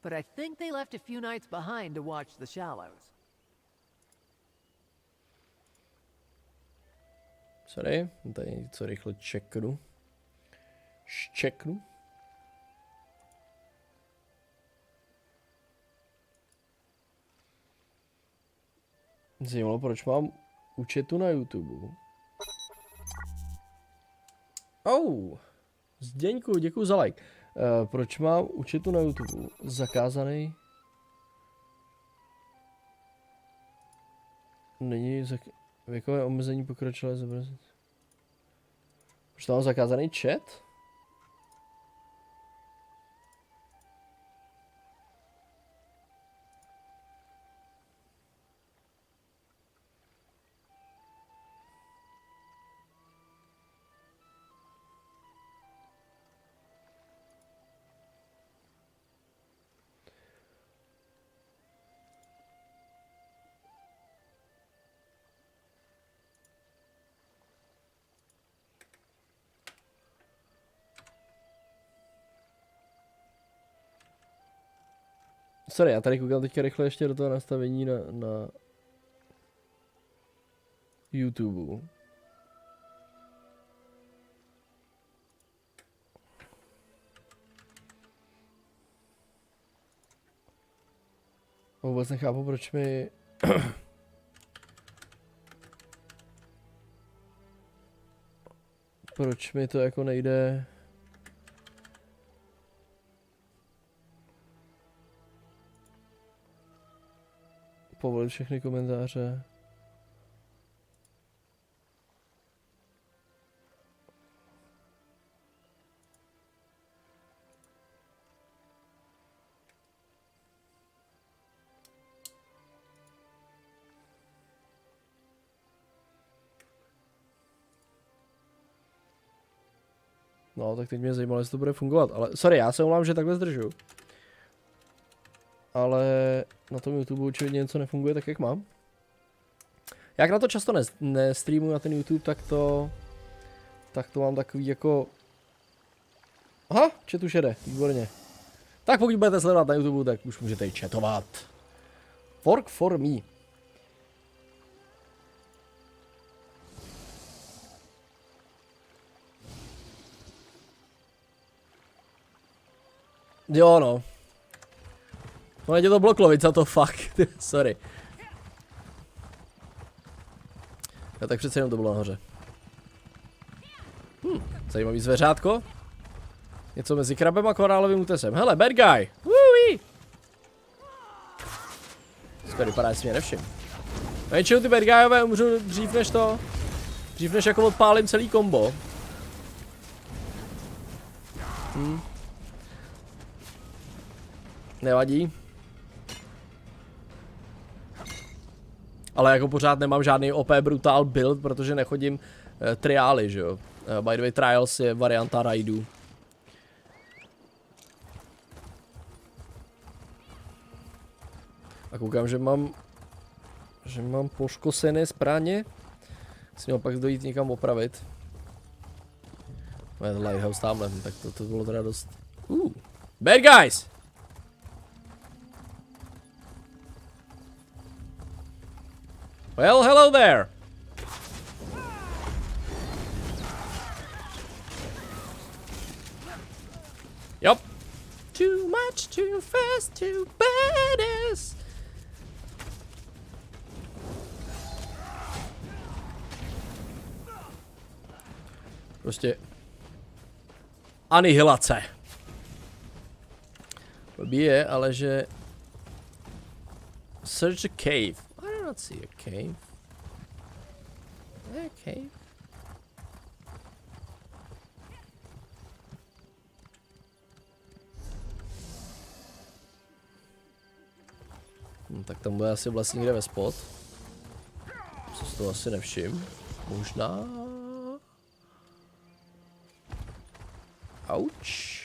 but I think they left a few nights behind to watch the shallows. Sorry, tady něco rychle čeknu. Ščeknu. Zajímalo, proč mám účetu na YouTube. Zdeňku, děkuji za like. Proč mám účetu na YouTube zakázaný? Není věkové omezení pokročilé zobrazit. Proč tam mám zakázaný chat? Sorry, já tady koukám teďka rychle ještě do toho nastavení na YouTube. Vůbec nechápu, proč mi... proč mi to jako nejde... povolit všechny komentáře. No, tak teď mě zajímalo, jestli to bude fungovat, ale sorry, já se omlouvám, že takhle zdržu. Ale na tom YouTube určitě něco nefunguje tak, jak mám. Jak na to často nestreamuji na ten YouTube, tak to mám takový jako... Aha, chat už jede, výborně. Tak pokud budete sledovat na YouTube, tak už můžete i chatovat. Work for me. Jo no. Ono tě to bloklo, co to fakt, sorry. Ja, tak přece jenom to bylo nahoře. Zajímavý zvěřátko. Něco mezi krabem a korálovým útesem. Hele, bad guy. Woohoo! Skvěle vypadá, jestli mě nevšim. No většinou ty bad guyové umřu dřív než to. Dřív než jako odpálím celý kombo. Nevadí. Ale jako pořád nemám žádný OP brutal build, protože nechodím triály, že jo. By the way, trials je varianta raidu. A koukám, že mám poškosené zbraně. Musím ho pak dojít někam opravit. Ten lighthouse tamhle, tak to bylo teda dost... Bad guys! Well, hello there! Yup. Too much, too fast, too badass. Prostě anihilace. Blbý je, ale že search a cave. I do not see a cave. A cave. Tak tam bude asi vlastně někde ve spot. Co si to asi nevšim. Možná. Auč.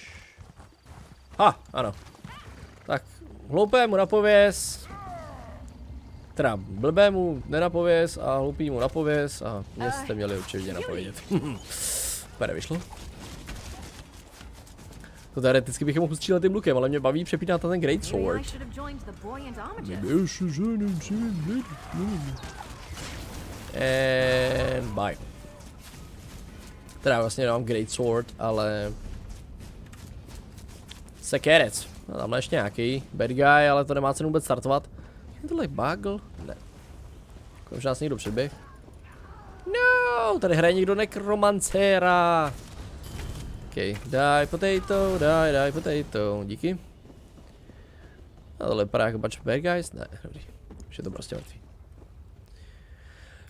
Ano. Tak, hloupému napověz. Teda blbému nenapověz a hloupýmu napověz a mě jste měli určitě napovědět. Super, vyšlo. To teoreticky bych je mohl ustřílet tím lukem, ale mě baví přepínat na ten Great Sword. And bye. Teda vlastně nemám Great Sword, ale... Sekerec. No, tamhle ještě nějaký bad guy, ale to nemá cenu vůbec startovat. Je tohle bagel? Ne. Možná nás někdo předběh. No, tady hraje někdo nekromancéra. OK, die potato, díky. A tohle vypadá jako bunch of bad guys? Ne, dobrý. Už je to prostě mrtvý.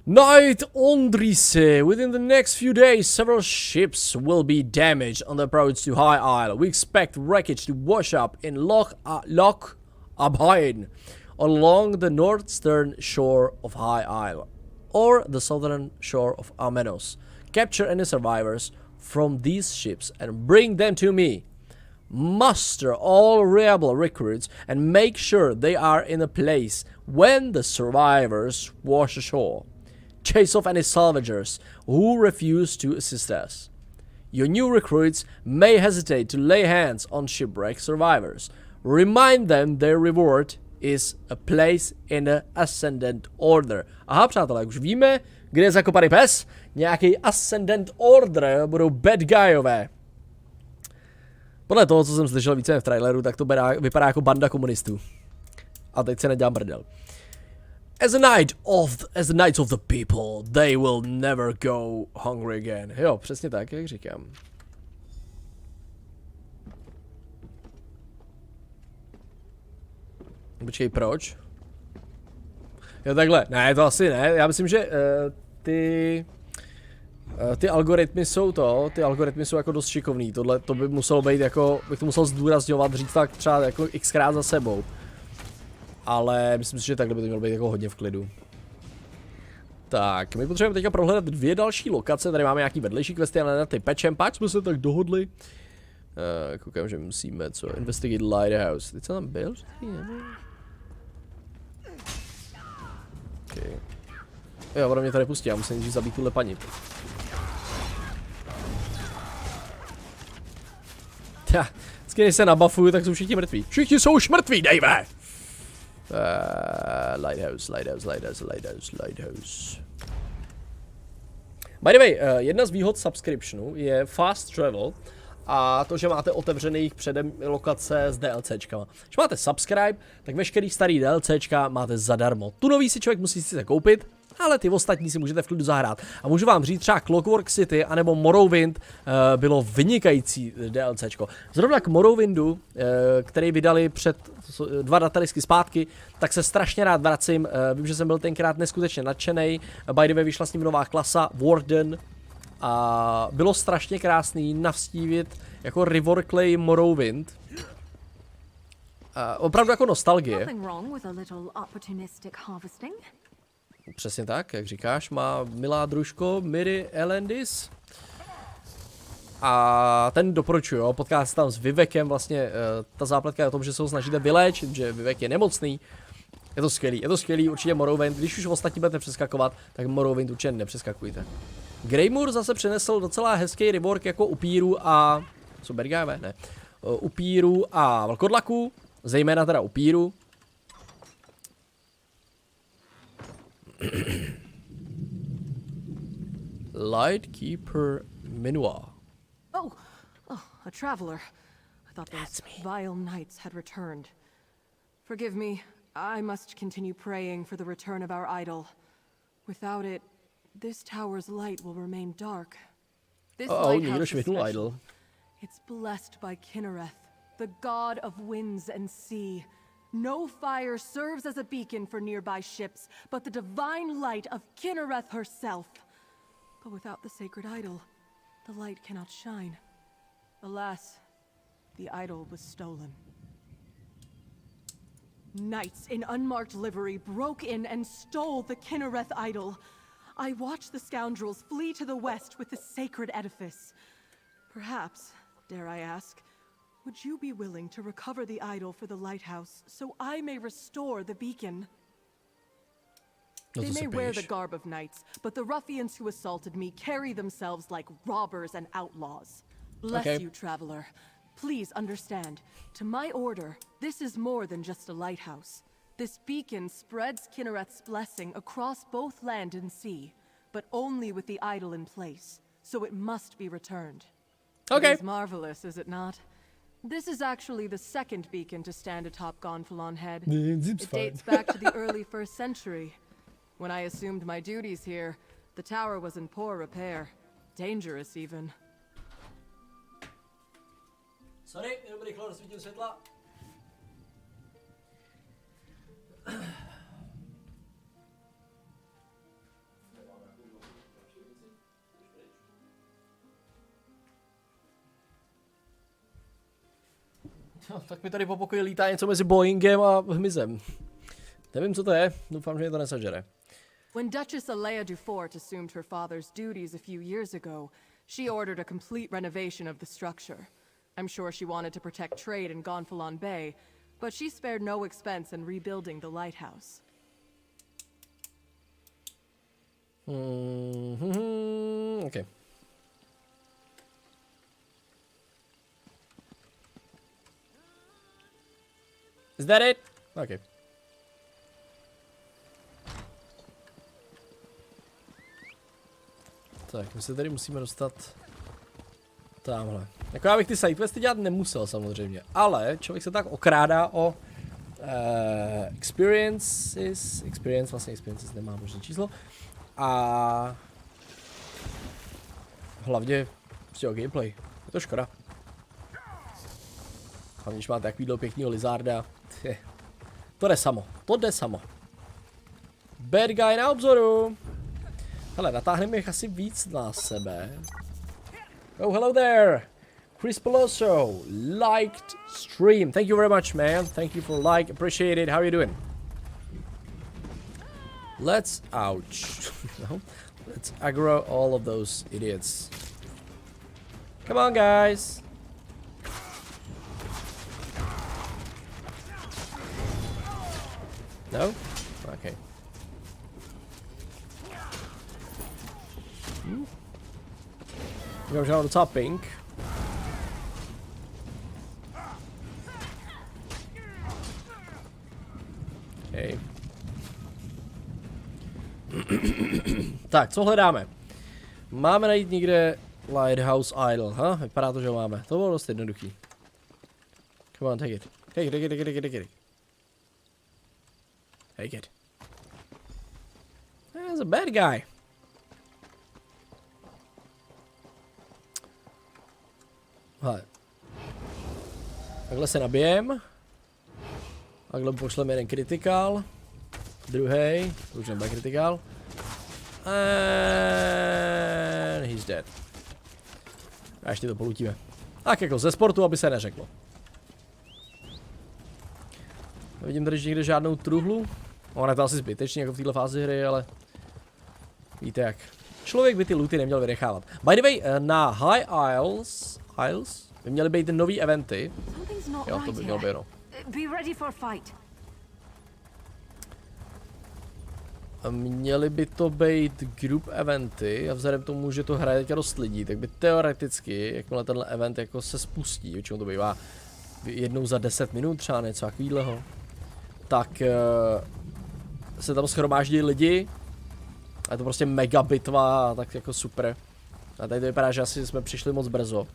Night Ondrise. Within the next few days, several ships will be damaged on the approach to High Isle. We expect wreckage to wash up in Loch Abhain along the northern shore of High Isle or the southern shore of Amenos. Capture any survivors from these ships and bring them to me. Muster all rebel recruits and make sure they are in a place when the survivors wash ashore. Chase off any salvagers who refuse to assist us. Your new recruits may hesitate to lay hands on shipwreck survivors. Remind them their reward is a place in the Ascendant Order. Aha, přátelé, už víme, kde je zakopaný pes. Nějaký Ascendant Order budou bad guyové. Podle toho, co jsem slyšel více v traileru, tak to vypadá jako banda komunistů. A teď se nedělám brdel. As the knights of the people, they will never go hungry again. Jo, přesně tak, jak říkám. Počkej, proč? Jo, takhle. Ne, to asi ne. Já myslím, že ty algoritmy jsou jako dost šikovný. Tohle to by muselo být jako, bych to musel zdůrazňovat, říct tak třeba jako xkrát za sebou. Ale myslím si, že takhle by to mělo být jako hodně v klidu. Tak, my potřebujeme teďka prohledat 2 další lokace, tady máme nějaký vedlejší questy, ale na ty pečem, páč jsme se tak dohodli. Koukám, že musíme co, investigate lighthouse. Teď jsem tam byl? Okay. Jo, ono mě tady pustí, já musím zabít tuhle paní. Vždycky než se nabafuju, tak jsou všichni mrtví. Všichni jsou už mrtví, Dave! Lighthouse. By the way, jedna z výhod subscriptionu je fast travel a to, že máte otevřených předem lokace s DLCčkama. Když máte subscribe, tak veškerý starý DLCčka máte zadarmo. Tu nový si člověk musí si koupit, ale ty ostatní si můžete v klidu zahrát. A můžu vám říct, třeba Clockwork City anebo Morrowind bylo vynikající DLCčko. Zrovna k Morrowindu, který vydali před 2 datadisky zpátky, tak se strašně rád vracím. Vím, že jsem byl tenkrát neskutečně nadšenej. By the way, vyšla s ním nová klasa, Warden. A bylo strašně krásný navštívit jako Riverclay Morrowind. Opravdu jako nostalgie. Přesně tak, jak říkáš, má milá družko Miri Elendis. A ten doporučuju, potká se tam s Vivekem, vlastně ta zápletka je o tom, že se ho snažíte vyléčit, že Vivek je nemocný. Je to skvělý, určitě Morrowind, když už ostatní budete přeskakovat, tak Morrowind určitě nepřeskakujte. Greymoor zase přinesl docela hezký rework jako upíru a... Co bergáve? Ne. Upíru a vlkodlaků, zejména teda upíru. Lightkeeper Minoir. Oh, a traveler. I thought those vile knights had returned. Forgive me, I must continue praying for the return of our idol. Without it, this tower's light will remain dark. This lighthouse is special. It's blessed by Kinnereth, the god of winds and sea. No fire serves as a beacon for nearby ships, but the divine light of Kinnereth herself. But without the sacred idol, the light cannot shine. Alas, the idol was stolen. Knights in unmarked livery broke in and stole the Kinnereth idol. I watched the scoundrels flee to the west with the sacred edifice. Perhaps, dare I ask, would you be willing to recover the idol for the lighthouse so I may restore the beacon? They may wear the garb of knights, but the ruffians who assaulted me carry themselves like robbers and outlaws. Bless you, traveler. Please understand, to my order, this is more than just a lighthouse. This beacon spreads Kinnereth's blessing across both land and sea, but only with the idol in place, so it must be returned. Okay. It is marvelous, is it not? This is actually the second beacon to stand atop Gonfalon Head. It dates back to the early 1st century. When I assumed my duties here, the tower was in poor repair. Dangerous even. Sorry, jenom rychle rozsvítím světla. No, tak mi tady po pokoji lítá něco mezi Boeingem a hmyzem. Nevím, co to je, doufám, že mě to nesažere. When Duchess Alea Dufort assumed her father's duties a few years ago, she ordered a complete renovation of the structure. I'm sure she wanted to protect trade in Gonfalon Bay, but she spared no expense in rebuilding the lighthouse. Okay. Is that it? Okay. Tak, my se tady musíme dostat tamhle. Jako já bych ty sidequesty dělat nemusel samozřejmě, ale člověk se tak okrádá o experiences, nemá možný číslo, a hlavně prostě o gameplay, je to škoda. Hlavně, když máte takovýhle pěknýho lizarda, to jde samo. Bad guy na obzoru. Hele, natáhneme jich asi víc na sebe. Oh, hello there! Chris Peloso, liked stream. Thank you very much, man. Thank you for like, appreciate it. How are you doing? Let's, ouch. No, let's aggro all of those idiots. Come on, guys. No? Okay. Go down the top, pink. Okay. Tak, co hledáme? Máme najít někde Lighthouse Idol, ha? Vypadá to, že ho máme. To bylo dost jednoduchý. Come on, take it. Take it. Take it. That's a bad guy. Hele. Takhle se nabijem. Takhle pošleme jeden kritikál. Druhý. To už nebude kritikál. And he's dead. A ještě to polutíme. Tak jako ze sportu, aby se neřeklo. Nevidím tady někde žádnou truhlu. Ono je to asi zbytečně jako v této fázi hry, ale víte jak. Člověk by ty looty neměl vynechávat. By the way, na High Isles by měly být nový eventy. Jo, to by mělo být, no. Měly by to být group eventy a vzhledem k tomu, že to hraje teďka dost lidí, tak by teoreticky, jakmile tenhle event jako se spustí, většinou to bývá jednou za 10 minut třeba něco takovýhleho, tak se tam shromáždí lidi a je to prostě mega bitva, tak jako super. A tady to vypadá, že asi jsme přišli moc brzo.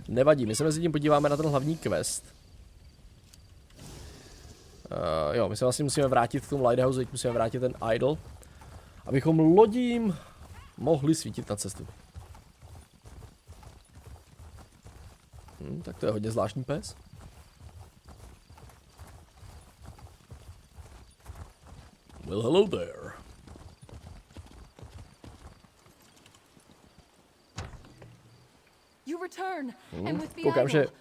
Nevadí, my se mezi tím podíváme na ten hlavní quest. Jo, my se vlastně musíme vrátit k tomu lighthouse, teď musíme vrátit ten idol, abychom lodím mohli svítit na cestu. Tak to je hodně zvláštní pes. Well, hello there. You return, and with the Koukám, že... idol,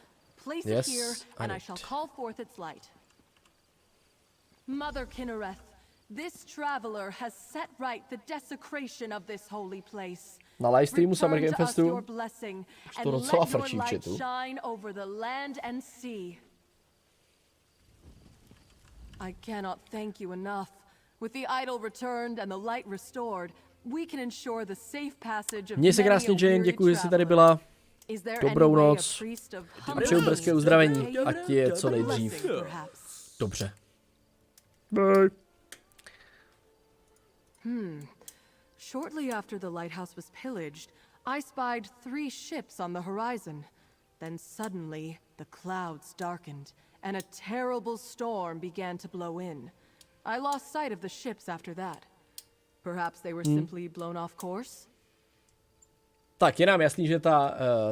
place it here, and I shall call forth its light. Mother Kinnereth, this traveler has set right the desecration of this holy place. Na livestreamu Summer Game Return to us Festu your blessing, už and to let docela your frčí v light chatu. shine over the land and sea. I cannot thank you enough. With the idol returned and the light restored, we can ensure the safe passage of Měj se many krásně, a Jane, weary děkuji, že jsi tady traveler. byla. Is there Dobrou any way a noc. priest of Přeju humble brzké means uzdravení, could pay ať je co you a nejdřív. blessing, perhaps? Dobře. Bye. Shortly after the lighthouse was pillaged, I spied 3 ships on the horizon. Then suddenly, the clouds darkened, and a terrible storm began to blow in. I lost sight of the ships after that. Perhaps they were simply blown off course? Tak, je nám jasný, že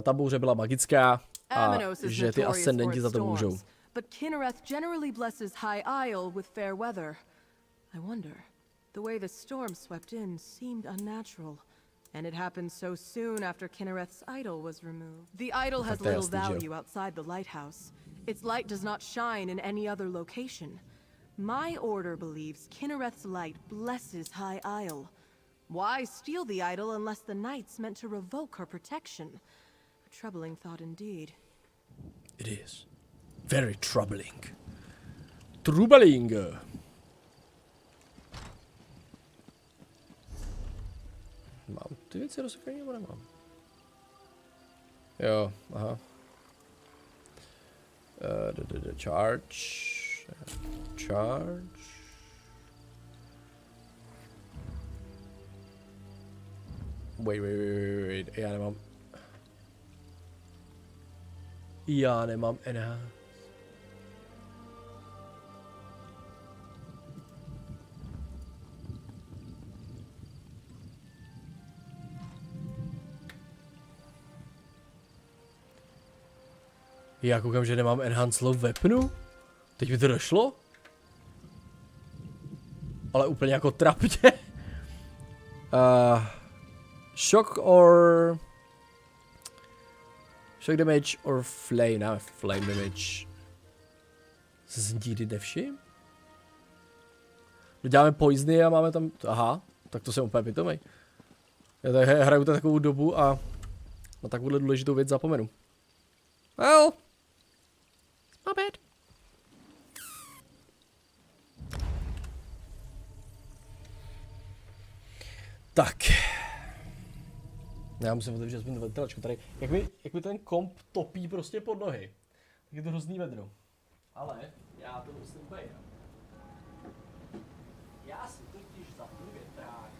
ta bouře byla magická a Amanos is že ty notorious for ascendenti its za to můžou. storms, but Kinnereth generally blesses High Isle with fair weather. I wonder, the way the storm swept in seemed unnatural, and it happened so soon after Kinnereth's idol was removed. The idol has to je little jasný, že jo. value outside the lighthouse. Its light does not shine in any other location. My order believes Kinnereth's light blesses High Isle. Why steal the idol unless the knights meant to revoke her protection? A troubling thought indeed. It is. Very troubling. Troubling. Mám ty věci rozsekrený nebo nemám? Jo, aha. Charge. Charge. Wait. Já nemám enhance. Já koukám, že nemám enhance low weaponu. Teď mi to došlo. Ale úplně jako trapně. Shock damage or flame, ne, flame damage. Jsem nikdy nevšim? Děláme poisony a máme tam, aha, tak to jsem úplně pitomej. Já tady hraju takovou dobu a na takovouhle důležitou věc zapomenu. Well, not bad. Tak. Já musím otevřít aspoň ventilačku tady. Jak mi ten komp topí prostě pod nohy. Tak je to hrozný vedro. Ale já to musím úplně. Já si totiž zapnu větrák.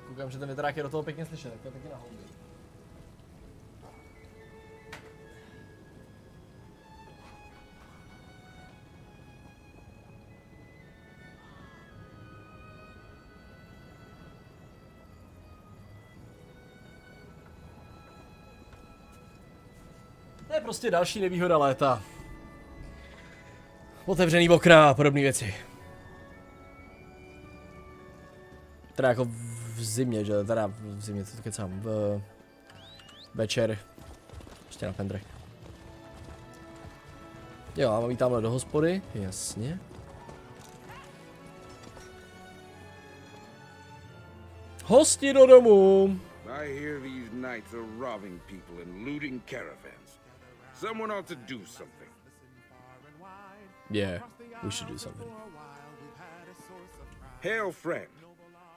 Koukám, že ten větrák je do toho pěkně slyšet, tak to je pěkně na houby. To je prostě další nevýhoda léta. Otevřený okna a podobné věci. Teda jako v zimě, že? Teda v zimě, co to kecám, večer. Prostě na pendrech. Jo, a mám jít tamhle do hospody, jasně. Hosti do domu! I hear these knights are robbing people and looting caravans. Someone ought to do something. Yeah, we should do something. Hail, friend.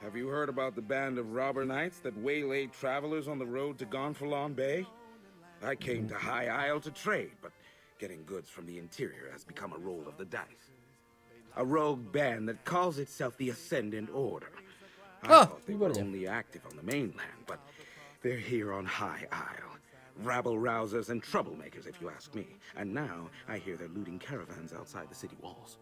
Have you heard about the band of robber knights that waylaid travelers on the road to Gonfalon Bay? I came to High Isle to trade, but getting goods from the interior has become a roll of the dice. A rogue band that calls itself the Ascendant Order. I thought they were only active on the mainland, but they're here on High Isle. Rabble-rousers and troublemakers, if you ask me. And now I hear they're looting caravans outside the city walls.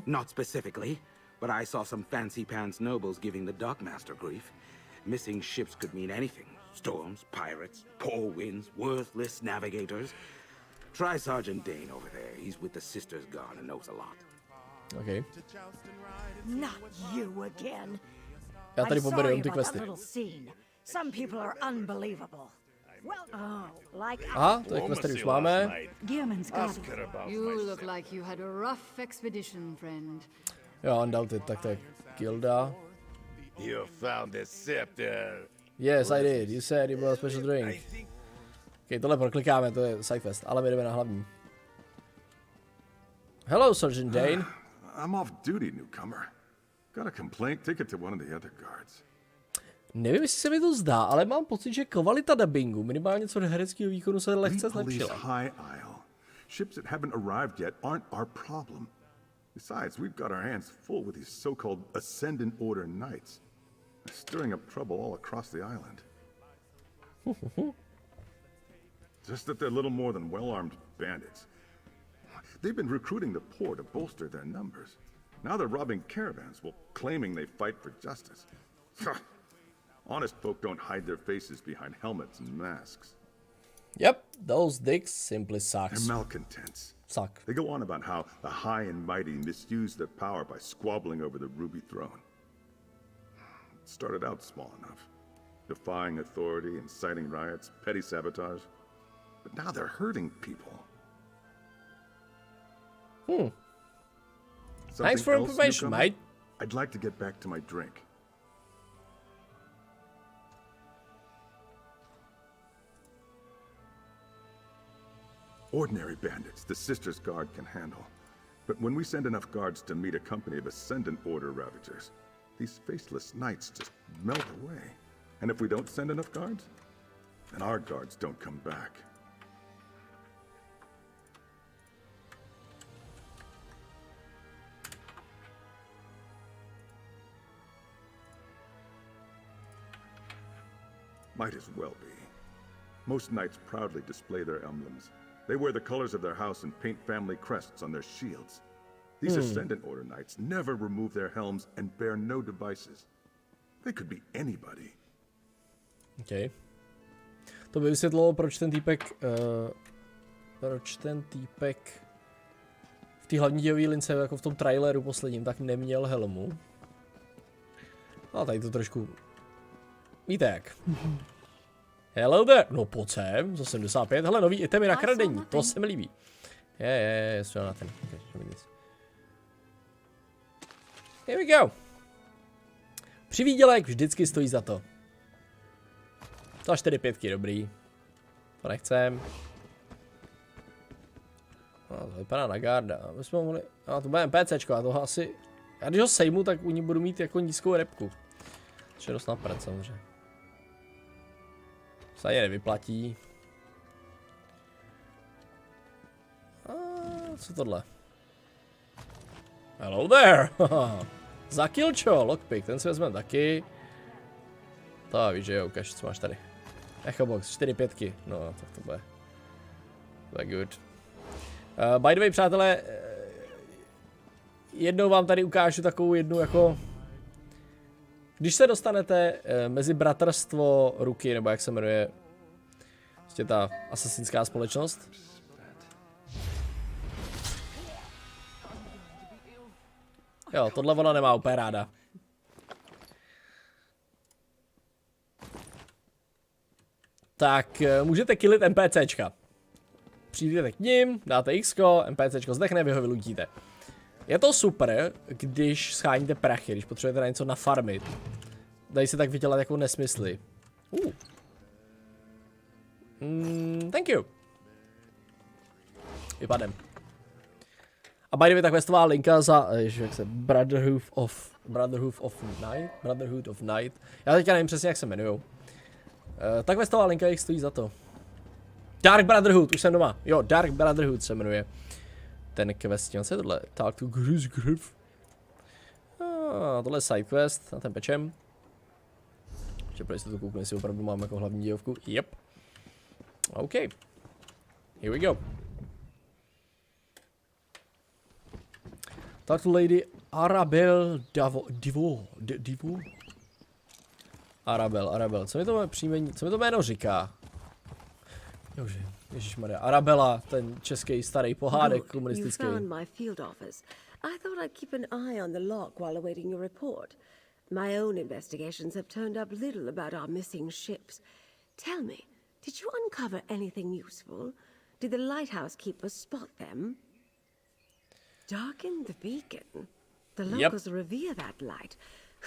Not specifically, but I saw some fancy-pants nobles giving the dockmaster grief. Missing ships could mean anything. Storms, pirates, poor winds, worthless navigators. Try Sergeant Dane over there. He's with the Sisters Guard and knows a lot. Okay. Not you again. Já tady I'm poberu sorry jenom ty about that questy. little scene. Some people are unbelievable. Well, oh, like Aha, to je quest, který už máme. Gearman's got it. You look like you had a rough expedition, friend. Jo, undoubted, tak to je Gilda. You found the scepter. Yes, I did. You said you brought a special drink. Okay, tohle proklikáme, to je sidequest, ale my jdeme na hlavní. Hello, Sergeant Dane. I'm off duty, newcomer. Got a complaint? Take it to one of the other guards. Nevím, jestli se mi to zdá, ale mám pocit, že kvalita dubbingu, minimálně co do hereckého výkonu, se lehce zlepšila. High Isle. Ships that haven't arrived yet aren't our problem. Besides, we've got our hands full with these so-called Ascendant Order Knights. They're stirring up trouble all across the island. Just that they're little more than well-armed bandits. They've been recruiting the poor to bolster their numbers. Now they're robbing caravans while claiming they fight for justice. Honest folk don't hide their faces behind helmets and masks. Yep, those dicks simply sucks. They're malcontents. Suck. They go on about how the high and mighty misuse their power by squabbling over the Ruby Throne. It started out small enough, defying authority, inciting riots, petty sabotage. But now they're hurting people. Thanks for information, mate. I'd like to get back to my drink. Ordinary bandits, the Sisters Guard can handle. But when we send enough guards to meet a company of Ascendant Order Ravagers, these faceless knights just melt away. And if we don't send enough guards, then our guards don't come back. Might as well be. Most knights proudly display their emblems. They wear the colors of their house and paint family crests on their shields. These Ascendant Order Knights never remove their helms and bear no devices. They could be anybody. Okay. To by vysvětlilo, proč ten týpek v té hlavní dějové lince, jako v tom traileru posledním, tak neměl helmu. A tady to trošku... Víte jak. Hello there. No pojď sem, za 75. Hele, nový itemy na kradení, to se mi líbí. Je, still nothing. Okay, show me this. Here we go. Přivídělek vždycky stojí za to. Za 4-5, dobrý. To nechcem. No, to vypadá na garda. My jsme mohli... A to bude NPCčko, a toho asi... Já když ho sejmu, tak u ní budu mít jako nízkou repku. Což je dost napřed samozřejmě. Se ani nevyplatí. A co tohle? Hello there! Za killčo, lockpick, ten si vezmeme taky. To víš, že jo, ukaž, co máš tady. Echo box, 4-5. No, tak to bude. To je good. By the way, přátelé, jednou vám tady ukážu takovou jednu jako... Když se dostanete mezi bratrstvo ruky, nebo jak se jmenuje prostě ta asasinská společnost. Jo, tohle ona nemá úplně ráda. Tak můžete killit NPCčka. Přijdete k ním, dáte X-ko, NPCčko zdechne, vy ho vylutíte. Je to super, když scháníte prachy, když potřebujete na něco nafarmit. Dají se tak vydělat jako nesmysly. Thank you. Vypadem. A by the way, ta questová linka za, jak se, Brotherhood of Night. Já teďka nevím přesně, jak se jmenujou. Ta questová linka jich stojí za to. Dark Brotherhood, už jsem doma. Jo, Dark Brotherhood se jmenuje. Ten quest, co je tohle? Talk to Griff. Tohle je side quest, na ten pečem. Ještě pro jistotu kouknu, jestli opravdu mám jako hlavní dějovku. Yep. OK. Here we go. Talk to Lady Arabel Divo. Arabel. Co mi to příjmení, co mi to jméno říká? Jože, ježišmarja. Arabela, ten český starý pohádek Good. komunistický. You found my field office. I thought I'd keep an eye on the lock while awaiting your report. My own investigations have turned up little about our missing ships. Tell me, did you uncover anything useful? Did the lighthouse keepers spot them? Darken the beacon? The locals revere that light.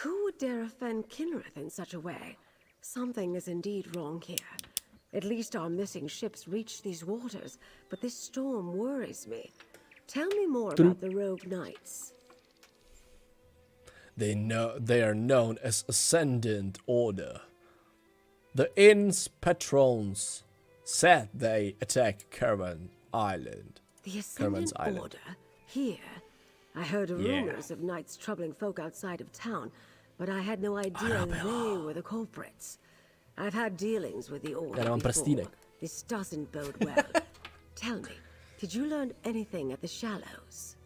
Who would dare offend Kinrith in such a way? Something is indeed wrong here. At least our missing ships reached these waters, but this storm worries me. Tell me more about the rogue knights. They are known as Ascendant Order. The inn's patrons said they attacked Caravan Island. The Ascendant Order? Here? I heard rumors of knights troubling folk outside of town, but I had no idea they were the culprits. I've had dealings with the Order before. This doesn't bode well. Tell me, did you learn anything at the Shallows?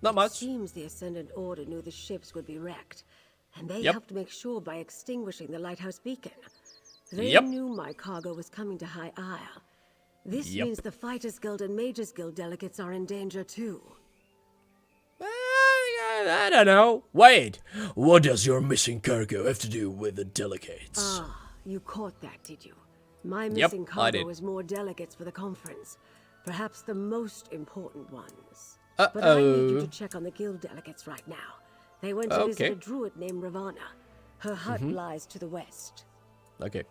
Not much. It seems the Ascendant Order knew the ships would be wrecked, and they helped make sure by extinguishing the lighthouse beacon. They knew my cargo was coming to High Isle. This means the Fighters Guild and Mages Guild delegates are in danger too. I don't know. Wait, what does your missing cargo have to do with the delegates? Ah, you caught that, did you? My missing cargo was more delegates for the conference. Perhaps the most important ones. But I need you to check on the guild delegates right now. They went to visit a druid named Ravana. Her hut lies to the west. Okay.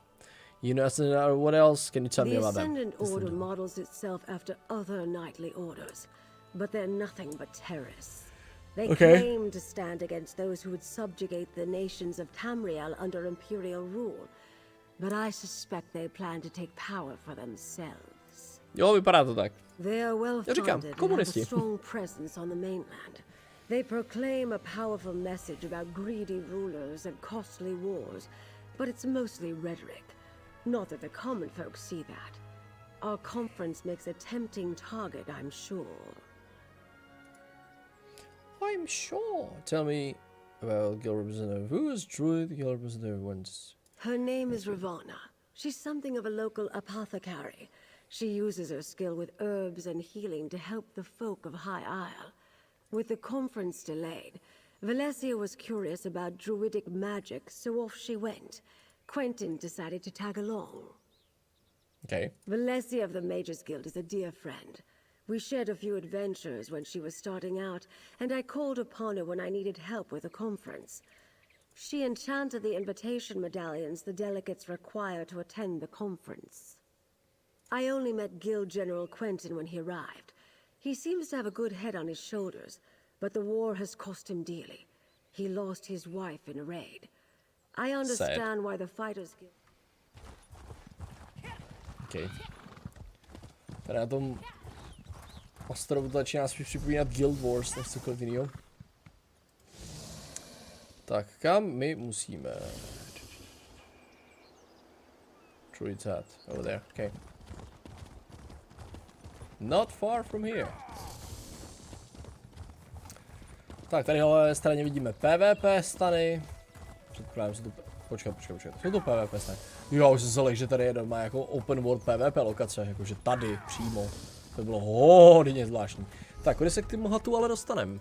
You know, what else can you tell me about them? The Ascendant Order models itself after other knightly orders, but they're nothing but terrorists. They claim to stand against those who would subjugate the nations of Tamriel under imperial rule, but I suspect they plan to take power for themselves. Jo, vypadá to tak. They are well-funded and have a strong presence on the mainland. They proclaim a powerful message about greedy rulers and costly wars, but it's mostly rhetoric. Not that the common folk see that. Our conference makes a tempting target, I'm sure. I'm sure. Tell me about guild representative. Who is druid guild representative once? Her name is Ravana. She's something of a local apothecary. She uses her skill with herbs and healing to help the folk of High Isle. With the conference delayed, Valencia was curious about druidic magic, so off she went. Quentin decided to tag along. Okay. Valencia of the Mages Guild is a dear friend. We shared a few adventures when she was starting out, and I called upon her when I needed help with a conference. She enchanted the invitation medallions the delegates require to attend the conference. I only met Guild General Quentin when he arrived. He seems to have a good head on his shoulders, but the war has cost him dearly. He lost his wife in a raid. I understand why the Fighters Guild... Okay. Tady na tom ostrovu to začíná spíš připomínat Guild Wars než cokoliv jiného. Tak, kam my musíme? Druid's hat, over there, okay. Not far from here. Tak, tady na straně vidíme PvP stany. Předpokládám, že to... Počkat. Jsou to PvP stany. Jo, už jsem se lek, že tady jeden má jako open world PvP lokace, jakože tady přímo. To bylo hodně zvláštní. Tak, kde se k tomu hatu ale dostaneme?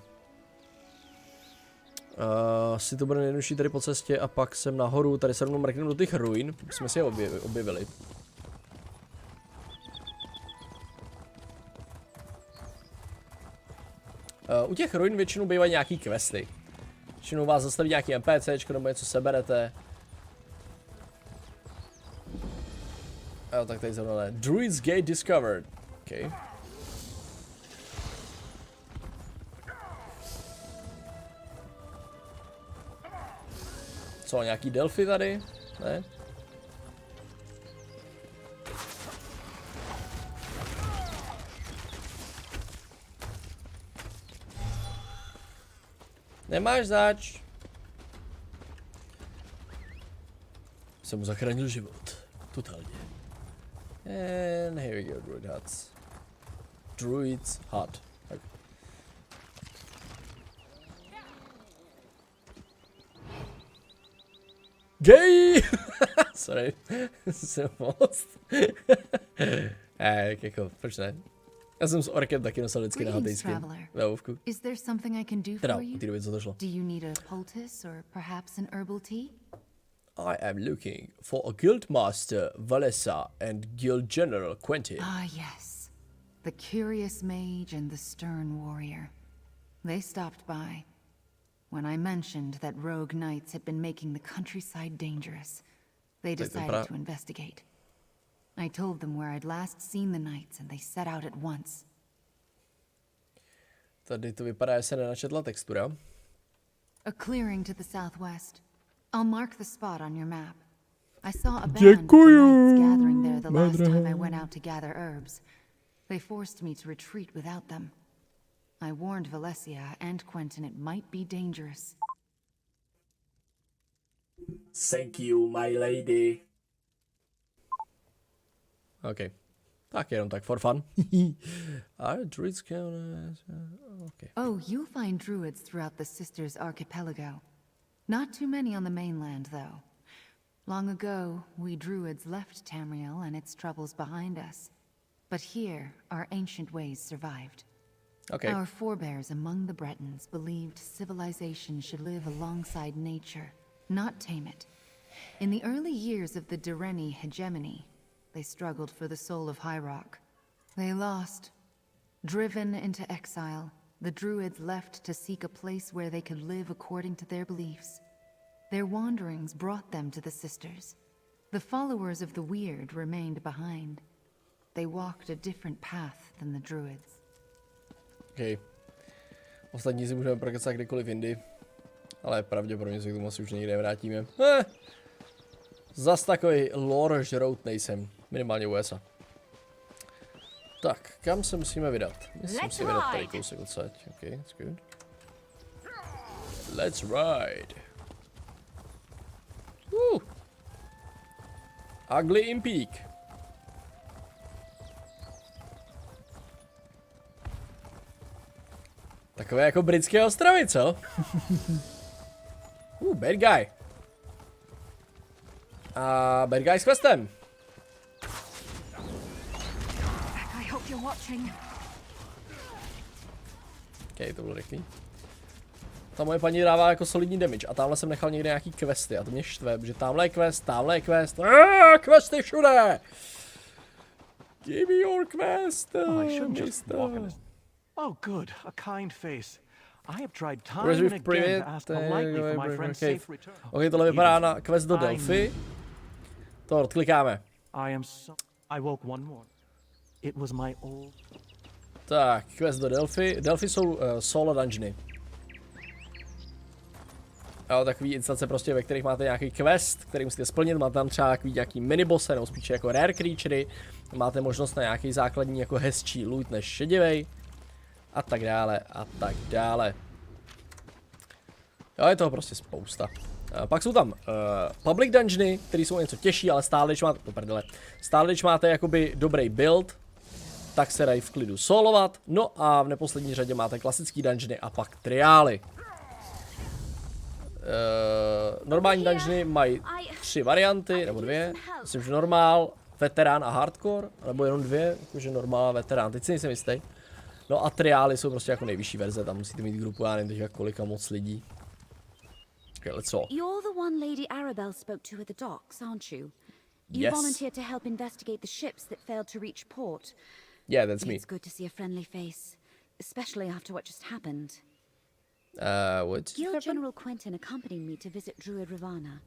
Asi to bude nejjednodušší tady po cestě a pak jsem nahoru, tady se rovnou mrkneme do těch ruin, jsme si je objevili. U těch ruin většinou bývají nějaký questy. Většinou vás zastaví nějaký NPCčko nebo něco seberete. Jo, tak tady zrovna ne. Druid's Gate discovered. Okay. Co, nějaký delfy tady? Ne? Nemáš zač. Jsem mu zachránil život. Totálně. And here we go, druid huts. Druid's hut. Okay. Gay! Sorry. This is so fast. Jako, proč ne? Já jsem s orkem taky nosil vždycky na hatejským. Is there something I can do teda, for you? od té doby, co to šlo. Do you need a poultice or perhaps an herbal tea? I am looking for a guild master, Valessa, and guild general, Quentin. Ah, yes. The curious mage and the stern warrior. They stopped by. When I mentioned that rogue knights had been making the countryside dangerous, they decided to investigate. I told them where I'd last seen the knights, and they set out at once. Tady to vypadá, že se nenačetla textura. A clearing to the southwest. I'll mark the spot on your map. I saw a band of the knights gathering there the last time I went out to gather herbs. They forced me to retreat without them. I warned Valencia and Quentin it might be dangerous. Thank you, my lady. Okay. Tak jenom tak for fun. Druids count. Okay. Oh, you'll find druids throughout the Sisters Archipelago. Not too many on the mainland, though. Long ago, we druids left Tamriel and its troubles behind us. But here, our ancient ways survived. Okay. Our forebears among the Bretons believed civilization should live alongside nature, not tame it. In the early years of the Direni hegemony, they struggled for the soul of High Rock. They lost. Driven into exile, the druids left to seek a place where they could live according to their beliefs. Their wanderings brought them to the Sisters. The followers of the Weird remained behind. They walked a different path than the druids. Okay. Ostatní si můžeme prokecat kdykoliv jindy. Ale pravděpodobně se k tomu asi už někde vrátíme. Zas takový lore žrout nejsem. Minimálně USA. Tak, kam se musíme vydat? Musíme se vydat tady kousek odsaď. Ok, that's good. Let's ride. Ugly Impík. Takové jako britské ostrovy, co? Bad guy. A bad guy s questem. Ok, to bylo rychlý. Ta moje paní dává jako solidní damage a tamhle jsem nechal někde nějaký questy a to mě štve, protože tamhle je quest, questy všude! Give me your quest, Oh, good, a kind face. I have tried time and again to ask politely for my friend's safe return. Ok, tohle vypadá na quest do Delphi. To odklikáme. I woke one morning. It was my old... Tak, quest do Delphi. Delphi jsou solo dungeony. Jo, takový instance prostě, ve kterých máte nějaký quest, který musíte splnit, máte tam třeba takový nějaký minibosse, nebo spíše jako rare creaturey, máte možnost na nějaký základní jako hezčí loot než šedivej. A tak dále, a tak dále. Jo, je toho prostě spousta. Pak jsou tam public dungeony, které jsou něco těžší, ale stále, když máte jakoby dobrý build, tak se dají v klidu solovat. No a v neposlední řadě máte klasický dungeony a pak triály. Normální dungeony mají 3 varianty, nebo 2. Myslím, že normál, veterán a hardcore, nebo jenom 2, jakože normál a veterán, teď si nejsem jistý. No a triály jsou prostě jako nejvyšší verze, tam musíte mít grupu, já nevím teďka kolika moc lidí. Okay, let's all. You're the one Lady Arabelle spoke to at the docks, aren't you? You volunteered to help investigate the ships that failed to reach port. Yeah, that's me. It's good to see a friendly face, especially after what just happened. What? Guild General Quentin accompanied me to visit Druid Ravana.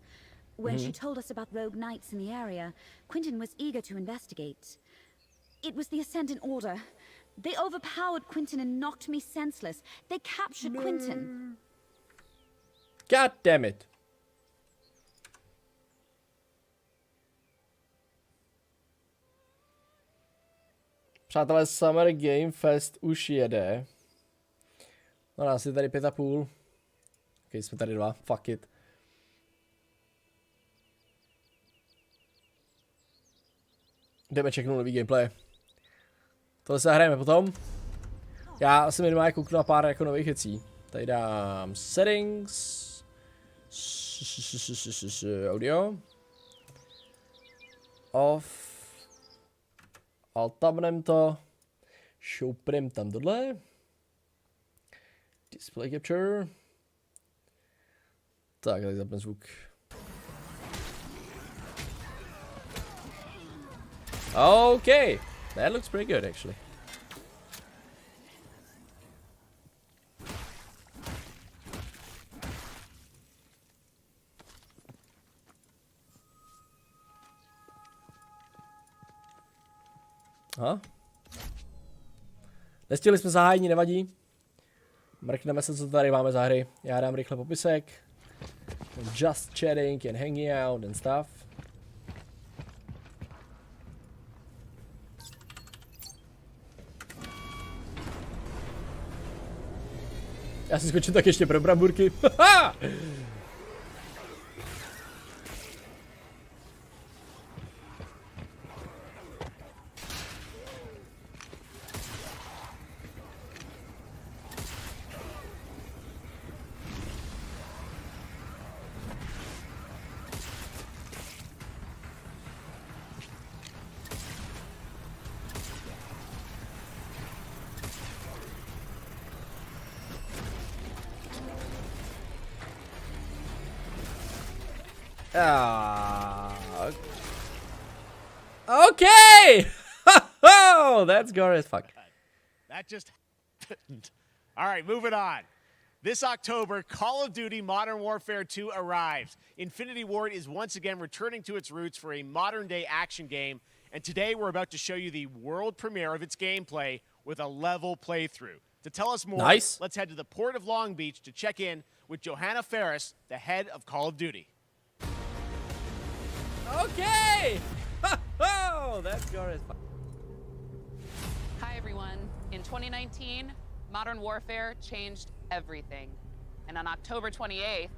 When she told us about rogue knights in the area, Quentin was eager to investigate. It was the Ascendant Order. They overpowered Quentin and knocked me senseless. They captured Quentin. God damn it. Přátelé, Summer Game Fest už jede. No nás je tady 5,5. Ok, jsme tady 2, fuck it. Jdeme checknout nový gameplay. Tohle se hrajeme potom. Já si minimálně kouknu na pár jako nových věcí. Tady dám settings. Audio. Off. Altabnem to. Šoupnem tam tohle. Display capture. Tak, tady zapnem zvuk. Okay, that looks pretty good actually. Aha. Nestihli jsme zahájení, nevadí. Mrkneme se, co tady máme za hry. Já dám rychle popisek. Just chatting and hanging out and stuff. Já si skočím tak ještě pro bramburky. Okay! Oh, that's gory as fuck. That just happened. All right, moving on. This October, Call of Duty Modern Warfare 2 arrives. Infinity Ward is once again returning to its roots for a modern-day action game, and today we're about to show you the world premiere of its gameplay with a level playthrough. To tell us more, let's head to the port of Long Beach to check in with Johanna Ferris, the head of Call of Duty. Okay! Oh, that's gory as fuck. Hi, everyone. In 2019, Modern Warfare changed everything. And on October 28th,